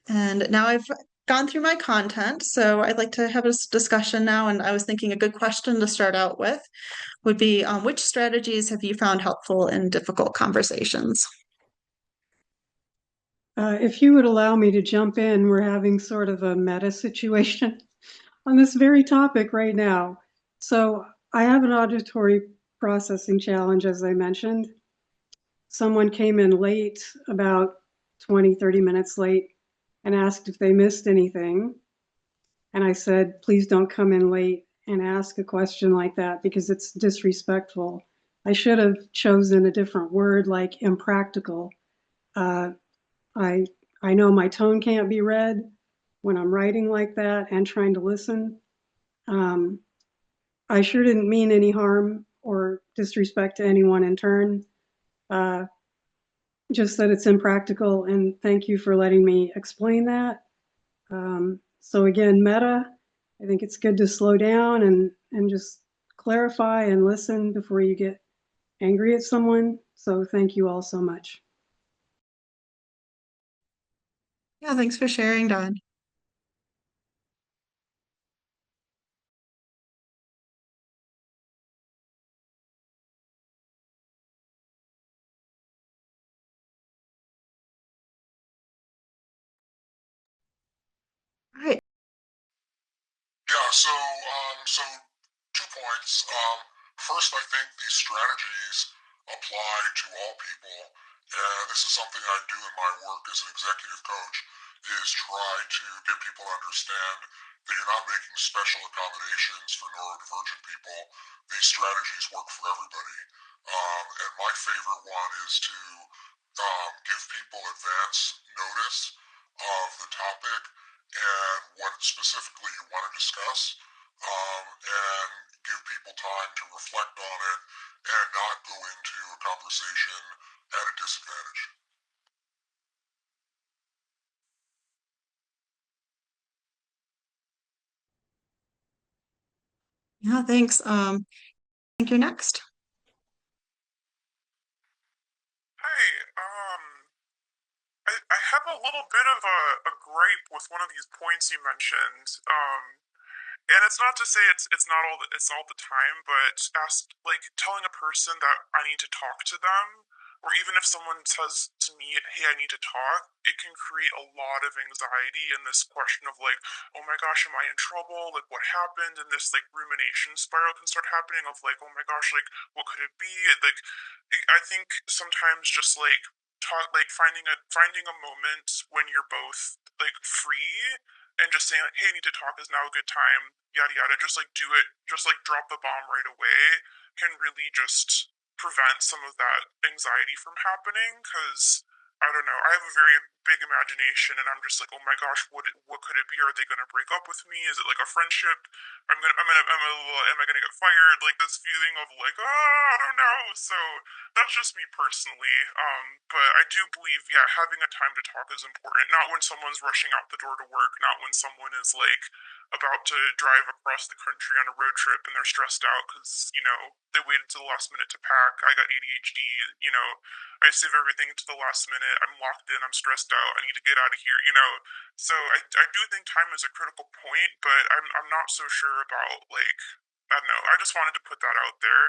And now I've gone through my content, so I'd like to have a discussion now. And I was thinking a good question to start out with would be which strategies have you found helpful in difficult conversations? If you would allow me to jump in, we're having sort of a meta situation on this very topic right now. So I have an auditory processing challenge, as I mentioned. Someone came in late, about 20, 30 minutes late, and asked if they missed anything. And I said, please don't come in late and ask a question like that because it's disrespectful. I should have chosen a different word like impractical. Uh, I I know my tone can't be read when I'm writing like that and trying to listen. Um, I sure didn't mean any harm or disrespect to anyone in turn. Uh, just that it's impractical, and thank you for letting me explain that. So again, meta, I think it's good to slow down and just clarify and listen before you get angry at someone. So thank you all so much. Yeah, thanks for sharing, Don. All right. Yeah, so 2 points. First, I think these strategies apply to all people, and this is something I do in my work as an executive coach, is try to get people to understand that you're not making special accommodations for neurodivergent people. These strategies work for everybody. And my favorite one is to give people advance notice of the topic and what specifically you want to discuss, and give people time to reflect on it and not go into a conversation at a disadvantage. Yeah, thanks. I think you're next. Hey, I have a little bit of a gripe with one of these points you mentioned. And it's not to say it's not all it's all the time, but like telling a person that I need to talk to them, or even if someone says to me, "Hey, I need to talk," it can create a lot of anxiety and this question of like, "Oh my gosh, am I in trouble? Like, what happened?" And this like rumination spiral can start happening of like, "Oh my gosh, like what could it be?" Like, I think sometimes just like talk like finding a moment when you're both like free and just saying like, "Hey, I need to talk. Is now a good time?" Yada yada. Just like do it. Just like drop the bomb right away can really just prevent some of that anxiety from happening, because I don't know, I have a very big imagination, and I'm just like, oh my gosh, what could it be? Are they gonna break up with me? Is it like a friendship? Am I gonna get fired? Like this feeling of like, I don't know. So that's just me personally. But I do believe, yeah, having a time to talk is important. Not when someone's rushing out the door to work, not when someone is like about to drive across the country on a road trip and they're stressed out because, they waited to the last minute to pack. I got ADHD, I save everything to the last minute. I'm locked in, I'm stressed out, I need to get out of here. So I do think time is a critical point, but I'm not so sure about, like, I don't know. I just wanted to put that out there.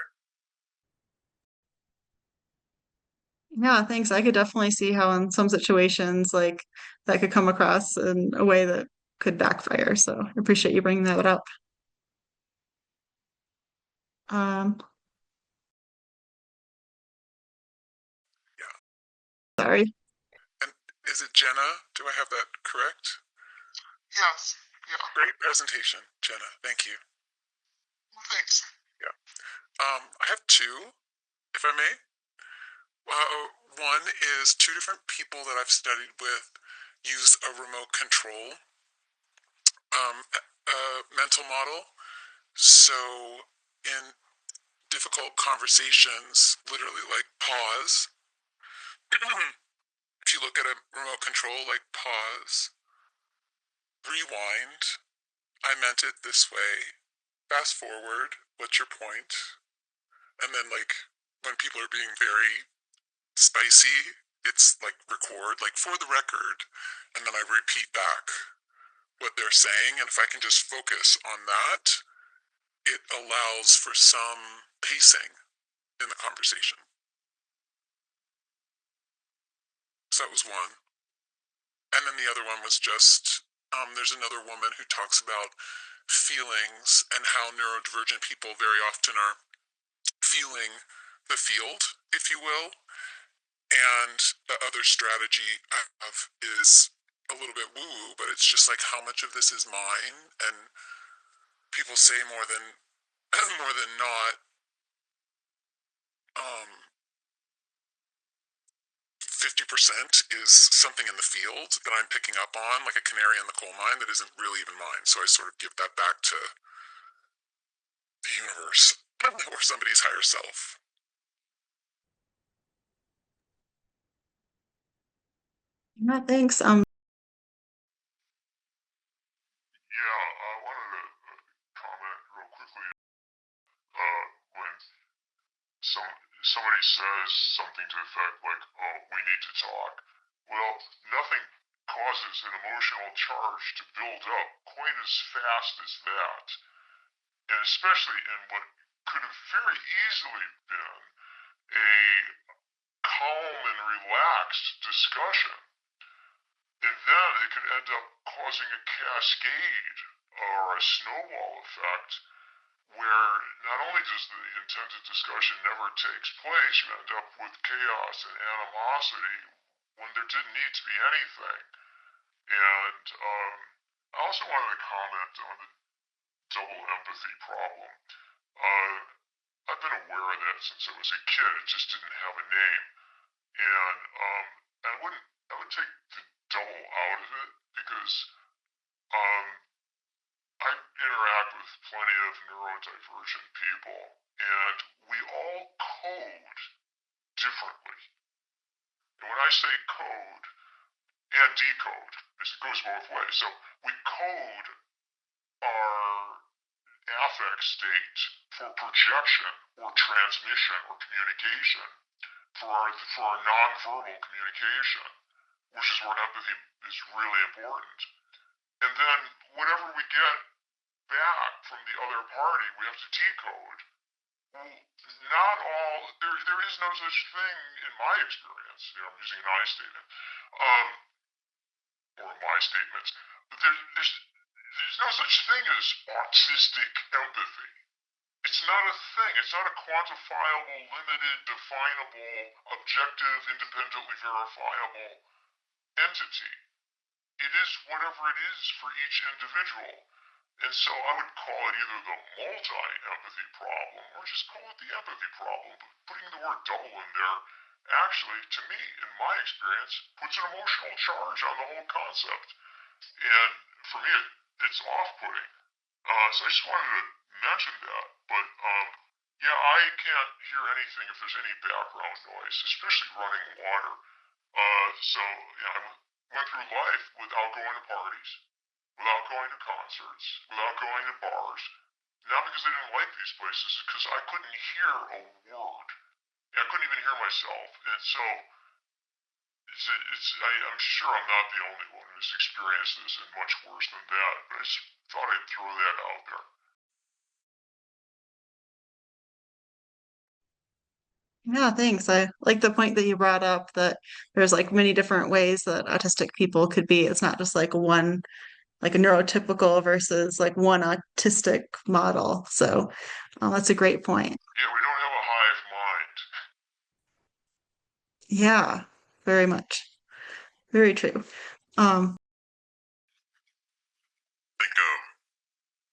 Yeah, thanks. I could definitely see how in some situations like that could come across in a way that could backfire. So I appreciate you bringing that up. Um, Yeah. sorry. And is it Jenna? Do I have that correct? Yes. Yeah. Great presentation, Jenna. Thank you. Thanks. Yeah. I have two, if I may. One is two different people that I've studied with use a remote control mental model. So in difficult conversations, literally like pause. If you look at a remote control, like pause, rewind, I meant it this way, fast forward, what's your point? And then like when people are being very spicy, it's like record, like for the record, and then I repeat back what they're saying. And if I can just focus on that, it allows for some pacing in the conversation. So that was one. And then the other one was just there's another woman who talks about feelings and how neurodivergent people very often are feeling the field, if you will. And the other strategy I have is a little bit woo-woo, but it's just like how much of this is mine. And people say more than more than not, 50% is something in the field that I'm picking up on, like a canary in the coal mine that isn't really even mine. So I sort of give that back to the universe or somebody's higher self. Yeah, thanks. Yeah, I wanted to comment real quickly when somebody says something to the effect like, "Oh, we need to talk." Well, nothing causes an emotional charge to build up quite as fast as that, and especially in what could have very easily been a calm and relaxed discussion. And then it could end up causing a cascade or a snowball effect where not only does the intended discussion never takes place, you end up with chaos and animosity when there didn't need to be anything. And I also wanted to comment on the double empathy problem. I've been aware of that since I was a kid. It just didn't have a name. And I would take the double out of it because um, I interact with plenty of neurodivergent people, and we all code differently. And when I say code and decode, it goes both ways. So we code our affect state for projection or transmission or communication for our nonverbal communication, which is where empathy is really important. And then whatever we get back from the other party, we have to decode. Well, not all, there is no such thing in my experience. I'm using an I statement, or my statements, but there's no such thing as autistic empathy. It's not a thing. It's not a quantifiable, limited, definable, objective, independently verifiable entity. It is whatever it is for each individual. And so I would call it either the multi-empathy problem or just call it the empathy problem. But putting the word double in there actually, to me, in my experience, puts an emotional charge on the whole concept. And for me, it's off-putting. So I just wanted to mention that. But yeah, I can't hear anything if there's any background noise, especially running water. So I went through life without going to parties, without going to concerts, without going to bars. Not because I didn't like these places, because I couldn't hear a word. I couldn't even hear myself. And so I'm sure I'm not the only one who's experienced this and much worse than that. But I just thought I'd throw that out there. Yeah, thanks. I like the point that you brought up that there's like many different ways that autistic people could be. It's not just like one, like a neurotypical versus like one autistic model. So that's a great point. Yeah, we don't have a hive mind. Yeah, very much. Very true. Um, I think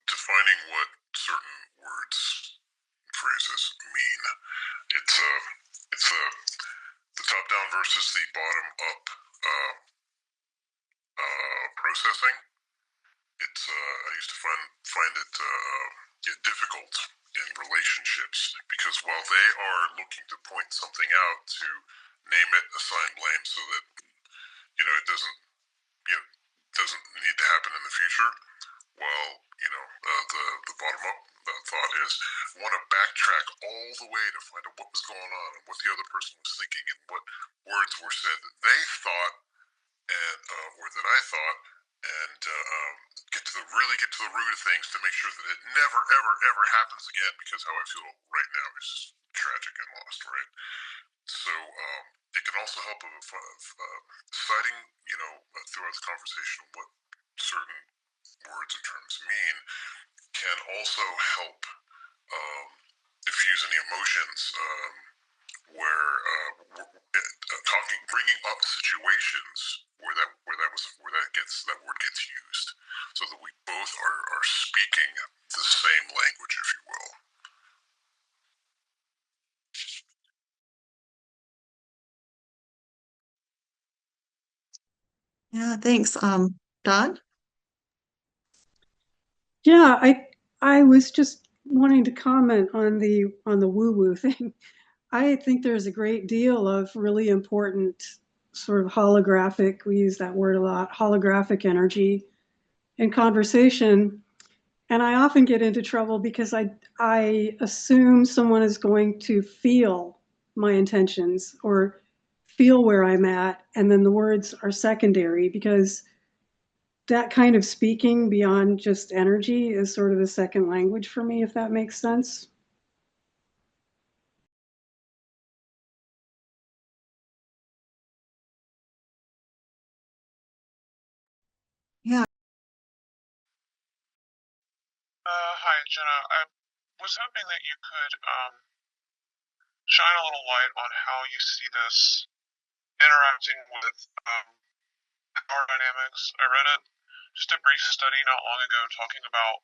defining what certain words, phrases mean, it's the top down versus the bottom up processing. It's I used to find it difficult in relationships because while they are looking to point something out, to name it, assign blame, so that it doesn't need to happen in the future. Well, the bottom up thought is I want to backtrack all the way to find out what was going on and what the other person was thinking and what words were said that they thought and or that I thought, and get to the root of things to make sure that it never ever ever happens again. Because how I feel right now is just tragic and lost, right? So it can also help of deciding, throughout the conversation what certain words or terms mean can also help diffuse any emotions bringing up situations where that word gets used, so that we both are speaking the same language, if you will. yeah, thanks. Don? Yeah, I was just wanting to comment on the woo-woo thing. I think there's a great deal of really important sort of holographic, we use that word a lot, holographic energy in conversation. And I often get into trouble because I assume someone is going to feel my intentions or feel where I'm at, and then the words are secondary because that kind of speaking beyond just energy is sort of a second language for me, if that makes sense. Yeah. Hi, Jenna. I was hoping that you could shine a little light on how you see this interacting with power dynamics. I read just a brief study not long ago talking about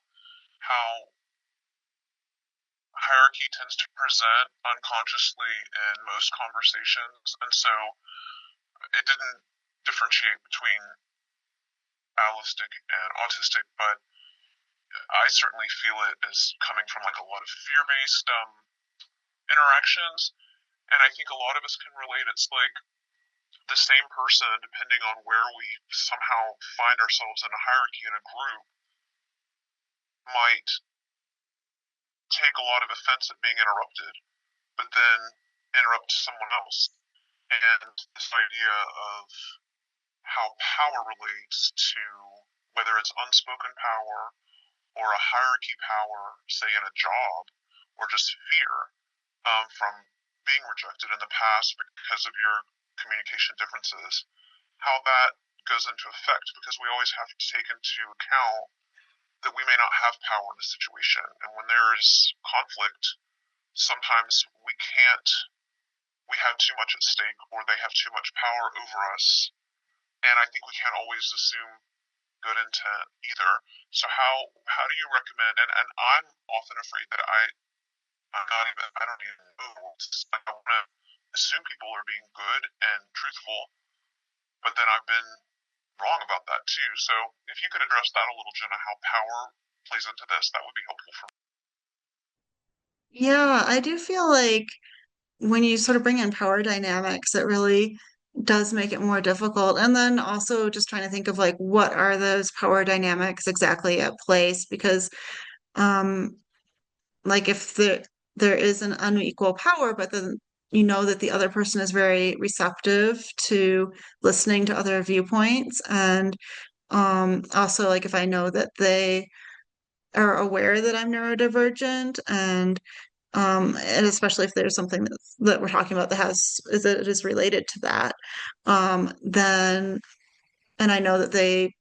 how hierarchy tends to present unconsciously in most conversations, and so it didn't differentiate between allistic and autistic, but I certainly feel it as coming from like a lot of fear-based interactions, and I think a lot of us can relate. It's like the same person, depending on where we somehow find ourselves in a hierarchy in a group, might take a lot of offense at being interrupted, but then interrupt someone else. And this idea of how power relates to whether it's unspoken power or a hierarchy power, say in a job, or just fear from being rejected in the past because of your communication differences, how that goes into effect, because we always have to take into account that we may not have power in a situation. And when there is conflict, sometimes we have too much at stake, or they have too much power over us. And I think we can't always assume good intent either. So how do you recommend? And I'm often afraid that I don't even know. It's like I want to assume people are being good and truthful, but then I've been wrong about that too. So if you could address that a little, Jenna, how power plays into this, that would be helpful for me. Yeah, I do feel like when you sort of bring in power dynamics, it really does make it more difficult. And then also just trying to think of like what are those power dynamics exactly at place? Because um like if there is an unequal power, but then you know that the other person is very receptive to listening to other viewpoints. And also like if I know that they are aware that I'm neurodivergent and especially if there's something that we're talking about that that is related to that, then and I know that they,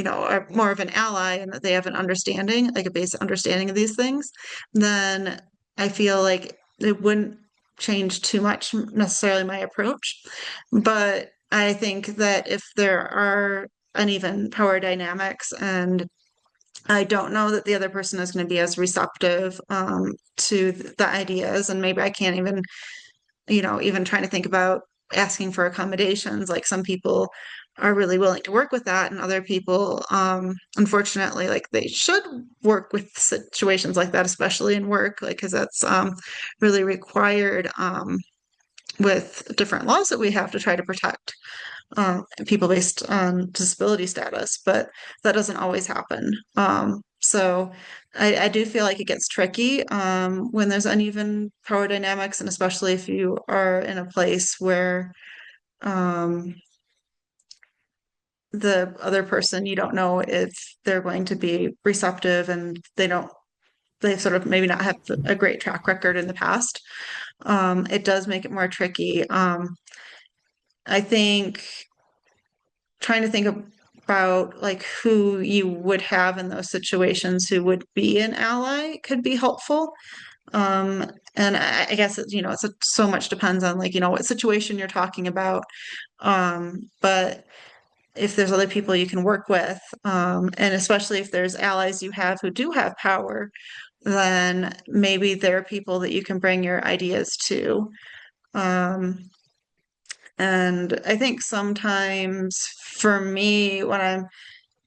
are more of an ally and that they have an understanding, like a basic understanding of these things, then I feel like it wouldn't change too much necessarily my approach. But I think that if there are uneven power dynamics and I don't know that the other person is going to be as receptive to the ideas, and maybe I can't even, even trying to think about asking for accommodations. Like some people are really willing to work with that, and other people, unfortunately, like they should work with situations like that, especially in work, like because that's really required with different laws that we have to try to protect people based on disability status, but that doesn't always happen. So I do feel like it gets tricky when there's uneven power dynamics, and especially if you are in a place where um, the other person, you don't know if they're going to be receptive and they sort of maybe not have a great track record in the past. It does make it more tricky. I think trying to think about like who you would have in those situations who would be an ally could be helpful. And I guess so much depends on like, what situation you're talking about. But if there's other people you can work with, and especially if there's allies you have who do have power, then maybe there are people that you can bring your ideas to. And I think sometimes for me, when I'm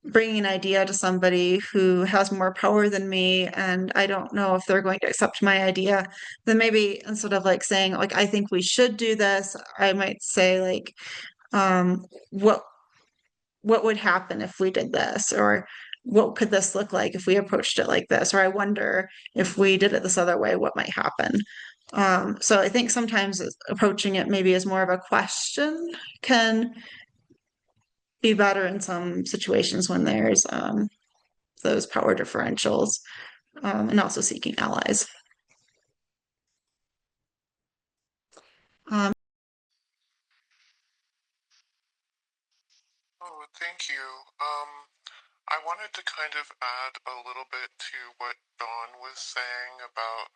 bringing an idea to somebody who has more power than me, and I don't know if they're going to accept my idea, then maybe instead of like saying, like, I think we should do this, I might say, like, um, what what would happen if we did this? Or what could this look like if we approached it like this? Or I wonder if we did it this other way, what might happen? So I think sometimes approaching it maybe as more of a question can be better in some situations when there's those power differentials, and also seeking allies. Um, Oh, thank you. I wanted to kind of add a little bit to what Dawn was saying about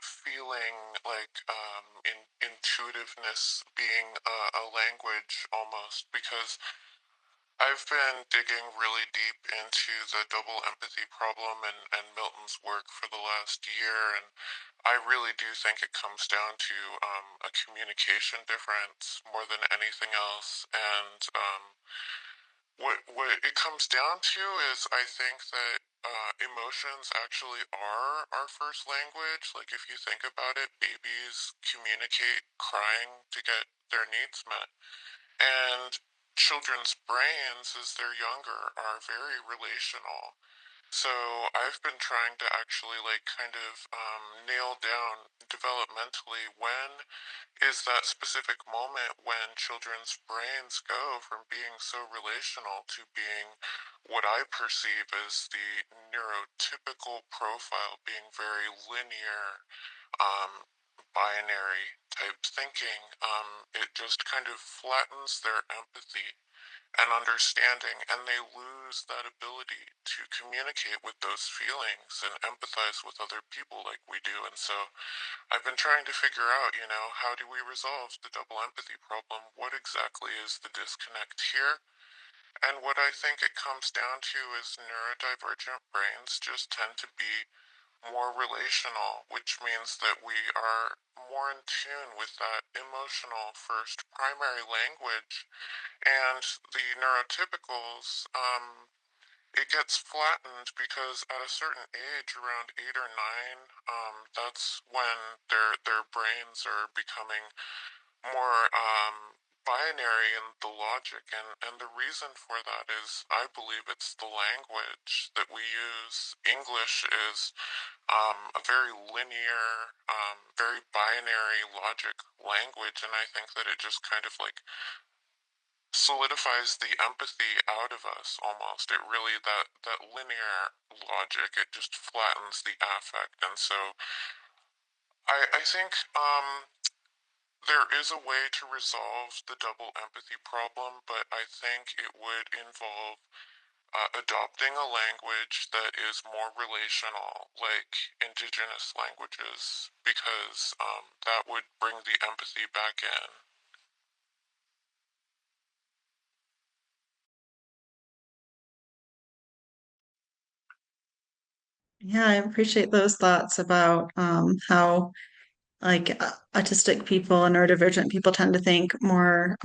feeling like intuitiveness being a language almost, because I've been digging really deep into the double empathy problem and Milton's work for the last year, and I really do think it comes down to a communication difference more than anything else. And what it comes down to is I think that emotions actually are our first language. Like if you think about it, babies communicate crying to get their needs met. And children's brains, as they're younger, are very relational. So I've been trying to actually like kind of nail down developmentally when is that specific moment when children's brains go from being so relational to being what I perceive as the neurotypical profile, being very linear, um, binary type thinking. It just kind of flattens their empathy and understanding, and they lose that ability to communicate with those feelings and empathize with other people like we do. And so I've been trying to figure out, how do we resolve the double empathy problem? What exactly is the disconnect here? And what I think it comes down to is neurodivergent brains just tend to be more relational, which means that we are more in tune with that emotional first primary language. And the neurotypicals, it gets flattened because at a certain age, around 8 or 9, that's when their brains are becoming more binary in the logic, and the reason for that is I believe it's the language that we use. English is a very linear, very binary logic language, and I think that it just kind of like solidifies the empathy out of us almost. It really, that linear logic, it just flattens the affect. And so I think there is a way to resolve the double empathy problem, but I think it would involve adopting a language that is more relational, like indigenous languages, because that would bring the empathy back in. Yeah, I appreciate those thoughts about how like autistic people and neurodivergent people tend to think more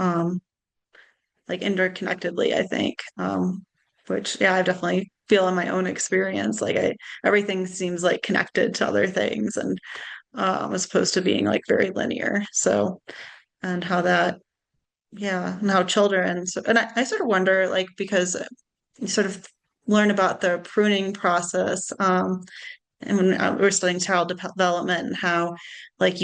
like interconnectedly, I think. Which yeah, I definitely feel in my own experience. Like everything seems like connected to other things and as opposed to being like very linear. So and how that yeah, and how children so and I sort of wonder like because you sort of learn about the pruning process and when we were studying child development and how like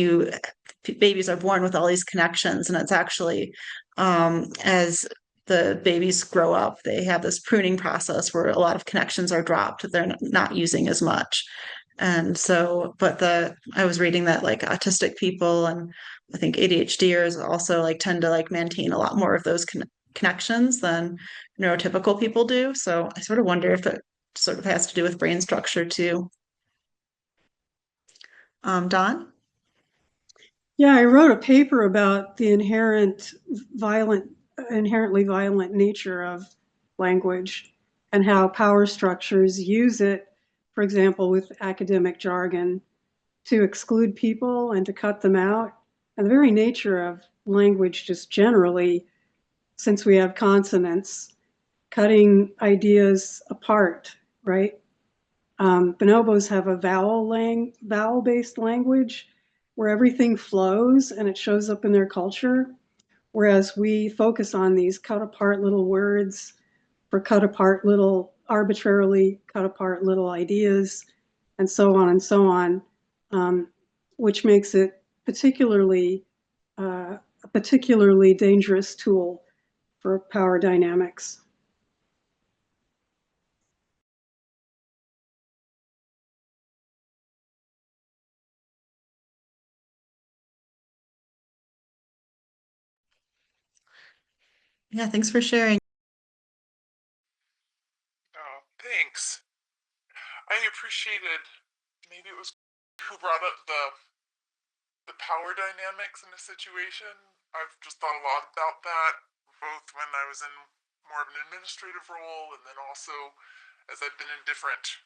babies are born with all these connections and it's actually as the babies grow up they have this pruning process where a lot of connections are dropped that they're not using as much and so but the I was reading that like autistic people and I think ADHDers also like tend to like maintain a lot more of those connections than neurotypical people do, so I sort of wonder if it sort of has to do with brain structure too. Don? Yeah, I wrote a paper about the inherently violent nature of language and how power structures use it, for example, with academic jargon to exclude people and to cut them out. And the very nature of language, just generally, since we have consonants, cutting ideas apart, right? Bonobos have a vowel-based language where everything flows and it shows up in their culture, whereas we focus on these cut apart little words for arbitrarily cut apart little ideas, and so on and so on, which makes it a particularly dangerous tool for power dynamics. Yeah, thanks for sharing. Oh, thanks. I appreciated, maybe it was who brought up the power dynamics in a situation. I've just thought a lot about that, both when I was in more of an administrative role and then also as I've been in different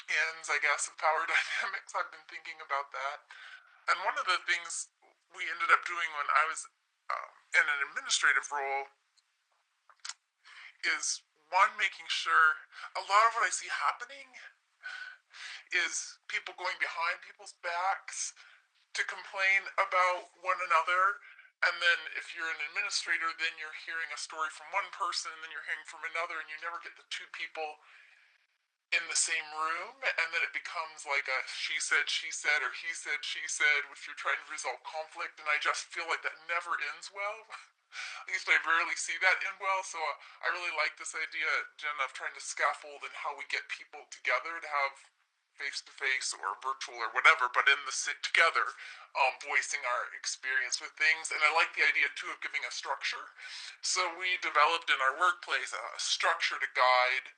ends, I guess, of power dynamics. I've been thinking about that. And one of the things we ended up doing when I was in an administrative role is one, making sure a lot of what I see happening is people going behind people's backs to complain about one another. And then if you're an administrator, then you're hearing a story from one person and then you're hearing from another, and you never get the two people in the same room. And then it becomes like a she said, or he said, she said, if you're trying to resolve conflict. And I just feel like that never ends well. At least I rarely see that end well. So I really like this idea, Jen, of trying to scaffold and how we get people together to have face to face or virtual or whatever, but in the sit together, voicing our experience with things. And I like the idea too of giving a structure. So we developed in our workplace a structure to guide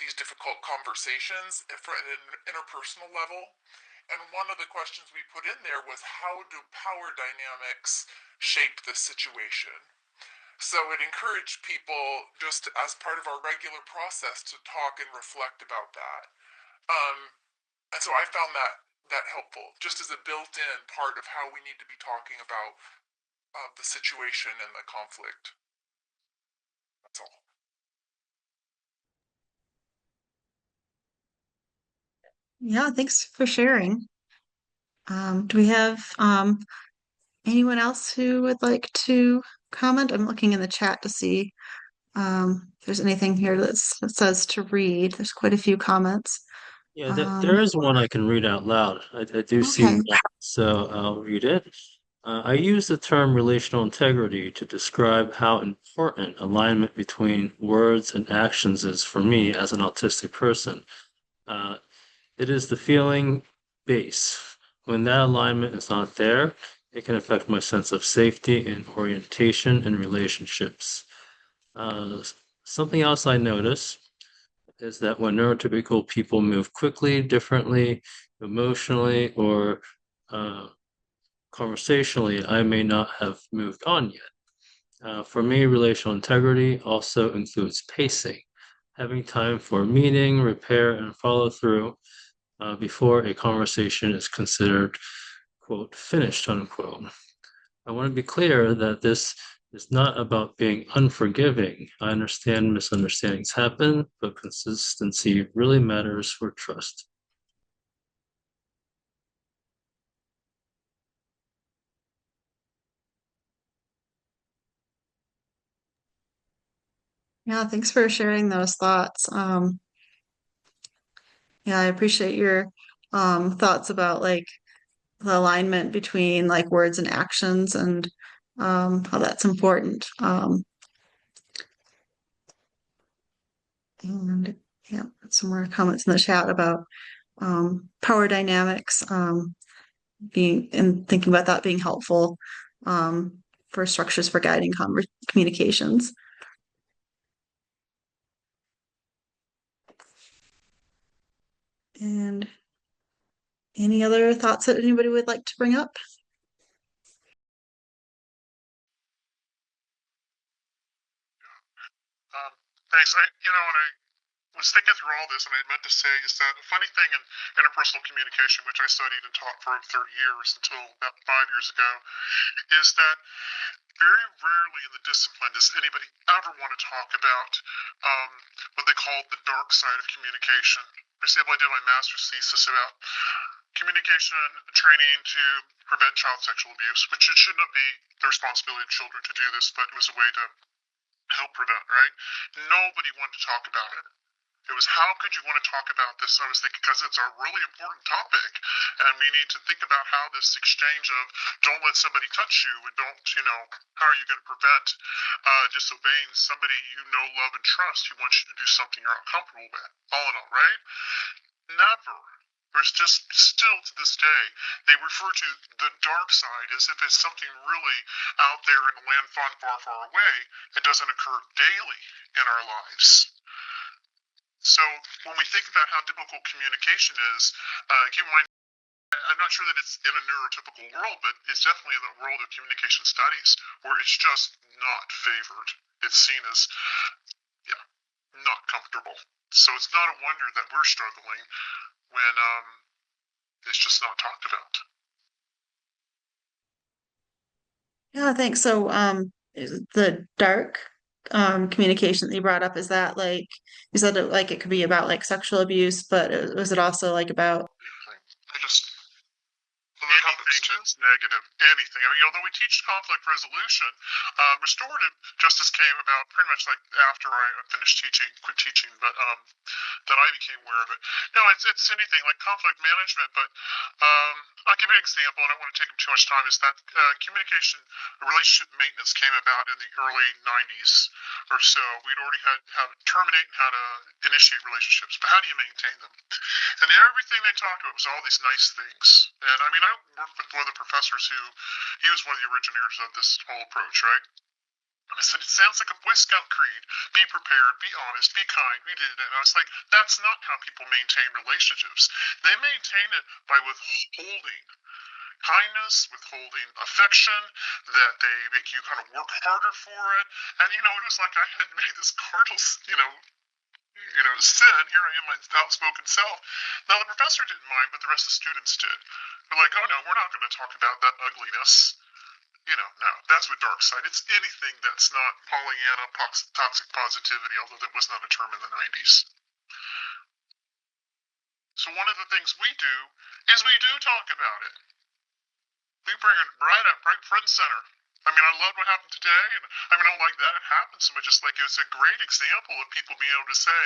these difficult conversations at an interpersonal level. And one of the questions we put in there was, how do power dynamics shape the situation? So it encouraged people just as part of our regular process to talk and reflect about that. And so I found that helpful, just as a built-in part of how we need to be talking about the situation and the conflict. That's all. Yeah, thanks for sharing. Do we have anyone else who would like to comment? I'm looking in the chat to see if there's anything here that says to read. There's quite a few comments. Yeah, there Um, is one I can read out loud. I do see okay. that, so I'll read it. I use the term relational integrity to describe how important alignment between words and actions is for me as an autistic person. Uh, it is the feeling base. When that alignment is not there, it can affect my sense of safety and orientation in relationships. Uh, Something else I notice is that when neurotypical people move quickly, differently, emotionally, or uh, conversationally, I may not have moved on yet. For me, relational integrity also includes pacing, having time for meaning, repair, and follow through before a conversation is considered, quote, finished, unquote. I want to be clear that this is not about being unforgiving. I understand misunderstandings happen, but consistency really matters for trust. Yeah, thanks for sharing those thoughts. Yeah, I appreciate your thoughts about like the alignment between like words and actions and how that's important. And yeah, some more comments in the chat about power dynamics, being and thinking about that being helpful for structures for guiding communications. And any other thoughts that anybody would like to bring up? Thanks. When I was thinking through all this, and I meant to say is that a funny thing in interpersonal communication, which I studied and taught for over 30 years until about 5 years ago, is that very rarely in the discipline does anybody ever want to talk about what they call the dark side of communication. For example, I did my master's thesis about communication training to prevent child sexual abuse, which it should not be the responsibility of children to do this, but it was a way to help prevent, right? Nobody wanted to talk about it. It was, how could you want to talk about this? I was thinking, because it's a really important topic, and we need to think about how this exchange of don't let somebody touch you and don't, how are you going to prevent disobeying somebody you know, love, and trust who wants you to do something you're uncomfortable with, all in all, right? Never. There's just still to this day, they refer to the dark side as if it's something really out there in a land far, far, far away. It doesn't occur daily in our lives. So when we think about how difficult communication is, keep in mind, I'm not sure that it's in a neurotypical world, but it's definitely in the world of communication studies where it's just not favored. It's seen as, not comfortable. So it's not a wonder that we're struggling when it's just not talked about. Yeah, thanks. So the dark communication that you brought up, is that like you said it, like it could be about like sexual abuse, but was it also like about I just anything that's negative, anything. I mean, although we teach conflict resolution, restorative justice came about pretty much like after I finished teaching, quit teaching, but then I became aware of it. No, it's anything like conflict management, but I'll give you an example. I don't want to take up too much time. Is that communication, relationship maintenance came about in the early 90s or so. We'd already had how to terminate and how to initiate relationships, but how do you maintain them? And everything they talked about was all these nice things. And I mean, I worked with one of the professors who, he was one of the originators of this whole approach, right? And I said, it sounds like a Boy Scout creed. Be prepared, be honest, be kind. We did it. And I was like, that's not how people maintain relationships. They maintain it by withholding kindness, withholding affection, that they make you kind of work harder for it. And, it was like I had made this cardinal, sin. Here I am, my outspoken self. Now, the professor didn't mind, but the rest of the students did. They're like, oh, no, we're not going to talk about that ugliness. No, that's what dark side. It's anything that's not Pollyanna, toxic positivity, although that was not a term in the 90s. So one of the things we do is we do talk about it. We bring it right up, right front and center. I mean, I love what happened today, and I don't like that it happened so much. Just like it was a great example of people being able to say,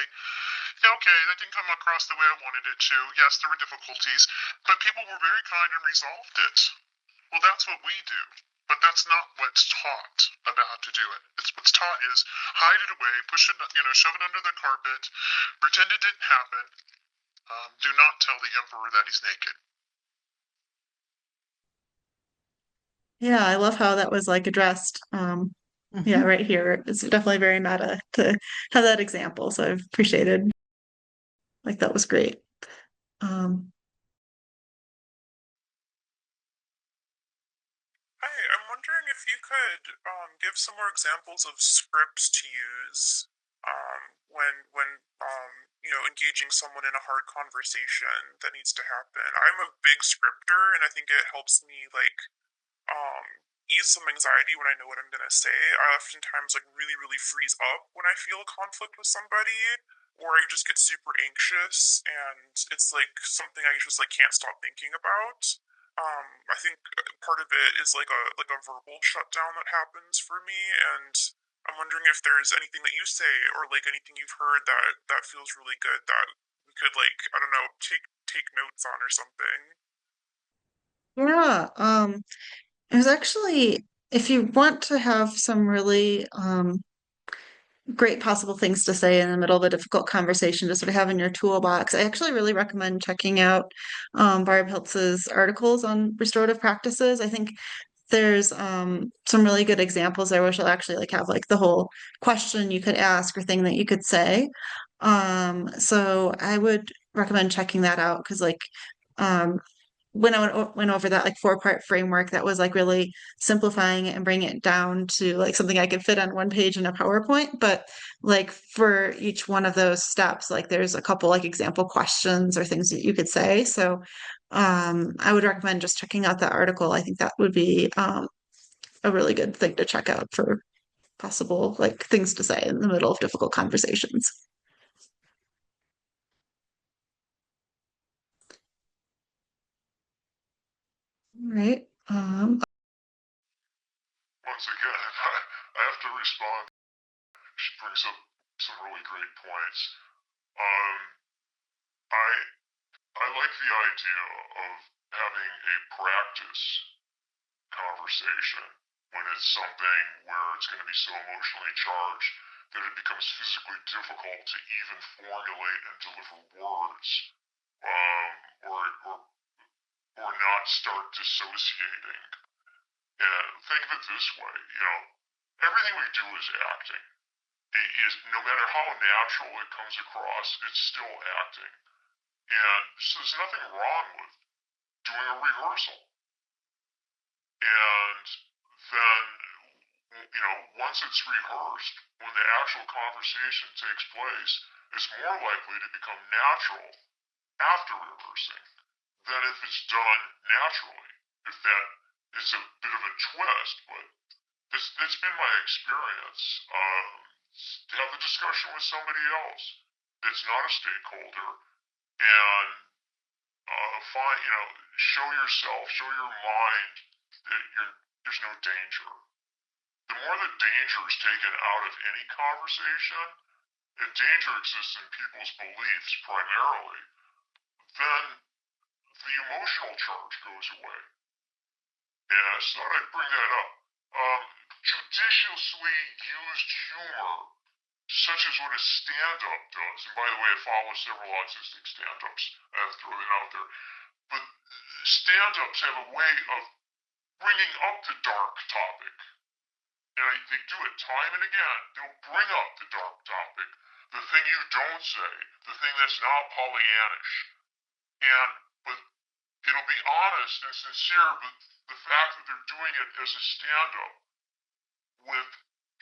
yeah, okay, that didn't come across the way I wanted it to. Yes, there were difficulties, but people were very kind and resolved it. Well, that's what we do. But that's not what's taught about how to do it. It's what's taught is hide it away, push it, shove it under the carpet, pretend it didn't happen. Do not tell the emperor that he's naked. Yeah, I love how that was like addressed. Yeah, right here. It's definitely very meta to have that example. So I've appreciated, like that was great. Hi, I'm wondering if you could give some more examples of scripts to use when engaging someone in a hard conversation that needs to happen. I'm a big scripter, and I think it helps me ease some anxiety when I know what I'm gonna say. I oftentimes really freeze up when I feel a conflict with somebody, or I just get super anxious, and it's like something I just can't stop thinking about. I think part of it is like a verbal shutdown that happens for me, and I'm wondering if there's anything that you say or anything you've heard that feels really good that we could I don't know take notes on or something. Yeah, it was actually, if you want to have some really great possible things to say in the middle of a difficult conversation to sort of have in your toolbox, I actually really recommend checking out Barb Hiltz's articles on restorative practices. I think there's some really good examples there, which will actually have the whole question you could ask or thing that you could say. So I would recommend checking that out because um, when I went over that four-part framework, that was really simplifying it and bringing it down to something I could fit on one page in a PowerPoint. But for each one of those steps, there's a couple example questions or things that you could say. So I would recommend just checking out that article. I think that would be a really good thing to check out for possible things to say in the middle of difficult conversations. All right. Once again, I have to respond. She brings up some really great points. Um, I I like the idea of having a practice conversation when it's something where it's going to be so emotionally charged that it becomes physically difficult to even formulate and deliver words, or not start dissociating. And think of it this way, everything we do is acting. It is, no matter how natural it comes across, it's still acting. And so there's nothing wrong with doing a rehearsal. And then, once it's rehearsed, when the actual conversation takes place, it's more likely to become natural after rehearsing than if it's done naturally. If that is a bit of a twist, but it's been my experience to have a discussion with somebody else that's not a stakeholder and show yourself, show your mind that there's no danger. The more that danger is taken out of any conversation, and danger exists in people's beliefs primarily, then the emotional charge goes away. And I just thought I'd bring that up. Judiciously used humor, such as what a stand-up does, and by the way, I follow several autistic stand-ups, I have to throw that out there, but stand-ups have a way of bringing up the dark topic. And they do it time and again. They'll bring up the dark topic, the thing you don't say, the thing that's not Pollyannish. But it'll be honest and sincere, but the fact that they're doing it as a stand-up with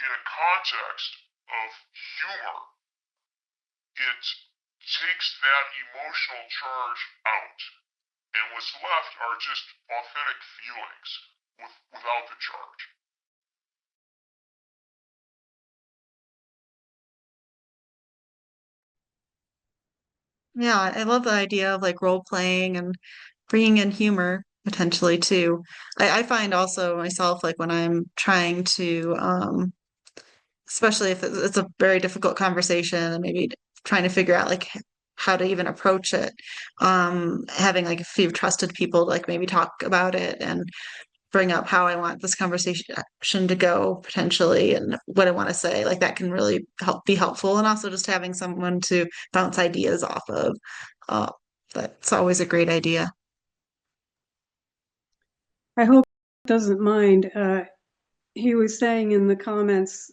in a context of humor, it takes that emotional charge out, and what's left are just authentic feelings without the charge. Yeah, I love the idea of like role playing and bringing in humor potentially too. I find also myself like when I'm trying to, especially if it's a very difficult conversation and maybe trying to figure out like how to even approach it, having like a few trusted people to like maybe talk about it and bring up how I want this conversation to go potentially and what I want to say. Like that can really be helpful. And also just having someone to bounce ideas off of. Uh, that's always a great idea. I hope he doesn't mind. He was saying in the comments,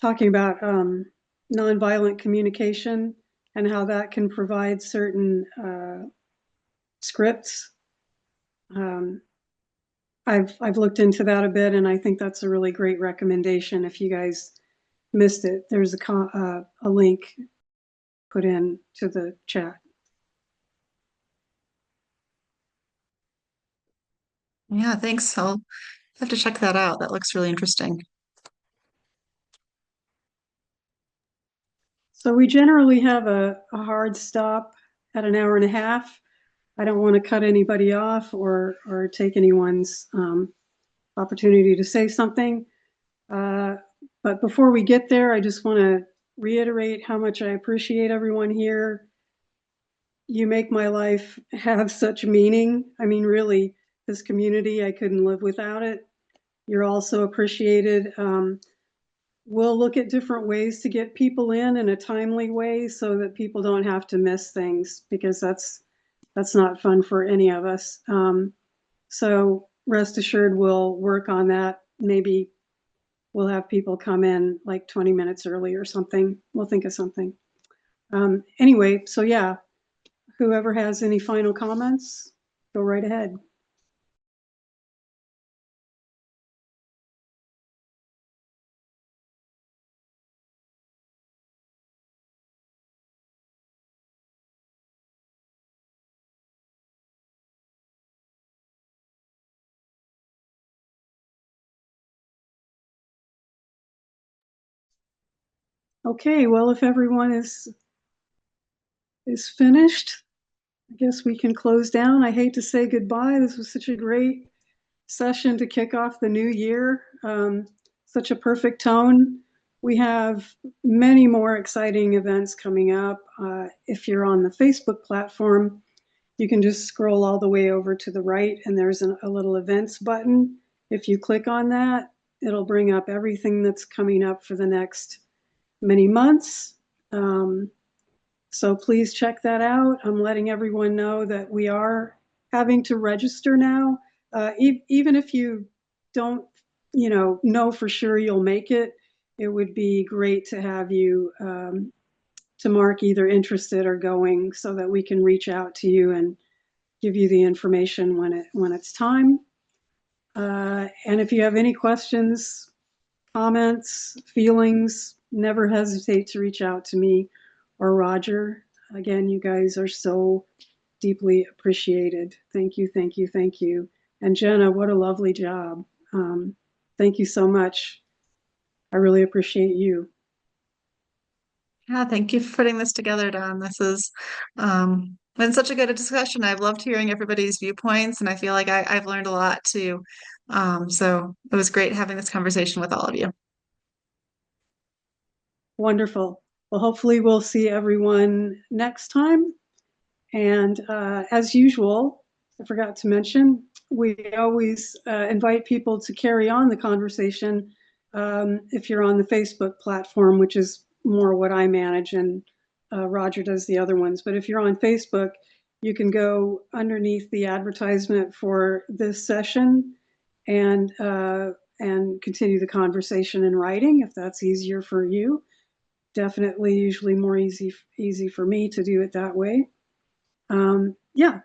talking about nonviolent communication and how that can provide certain scripts. I've looked into that a bit, and I think that's a really great recommendation. If you guys missed it, there's a link put in to the chat. Yeah, thanks. I'll have to check that out. That looks really interesting. So we generally have a hard stop at an hour and a half. I don't want to cut anybody off or take anyone's opportunity to say something. But before we get there, I just want to reiterate how much I appreciate everyone here. You make my life have such meaning. I mean, really, this community, I couldn't live without it. You're also appreciated. We'll look at different ways to get people in a timely way so that people don't have to miss things, because that's not fun for any of us. So rest assured we'll work on that. Maybe we'll have people come in like 20 minutes early or something. We'll think of something. Anyway, so yeah, whoever has any final comments, go right ahead. Okay, well, if everyone is finished, I guess we can close down. I hate to say goodbye. This was such a great session to kick off the new year. Such a perfect tone. We have many more exciting events coming up. If you're on the Facebook platform, you can just scroll all the way over to the right and there's a little events button. If you click on that, it'll bring up everything that's coming up for the next many months. So please check that out. I'm letting everyone know that we are having to register now. Even if you don't, know for sure you'll make it, it would be great to have you to mark either interested or going so that we can reach out to you and give you the information when it's time. And if you have any questions, comments, feelings, never hesitate to reach out to me or Roger. Again, you guys are so deeply appreciated. Thank you, thank you, thank you. And Jenna, what a lovely job. Thank you so much. I really appreciate you. Yeah, thank you for putting this together, Don. This has been such a good discussion. I've loved hearing everybody's viewpoints, and I feel like I've learned a lot too. So it was great having this conversation with all of you. Wonderful. Well, hopefully we'll see everyone next time. And as usual, I forgot to mention, we always invite people to carry on the conversation if you're on the Facebook platform, which is more what I manage, and Roger does the other ones. But if you're on Facebook, you can go underneath the advertisement for this session and continue the conversation in writing if that's easier for you. Definitely, usually more easy for me to do it that way. Yeah.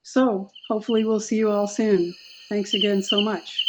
So hopefully we'll see you all soon. Thanks again so much.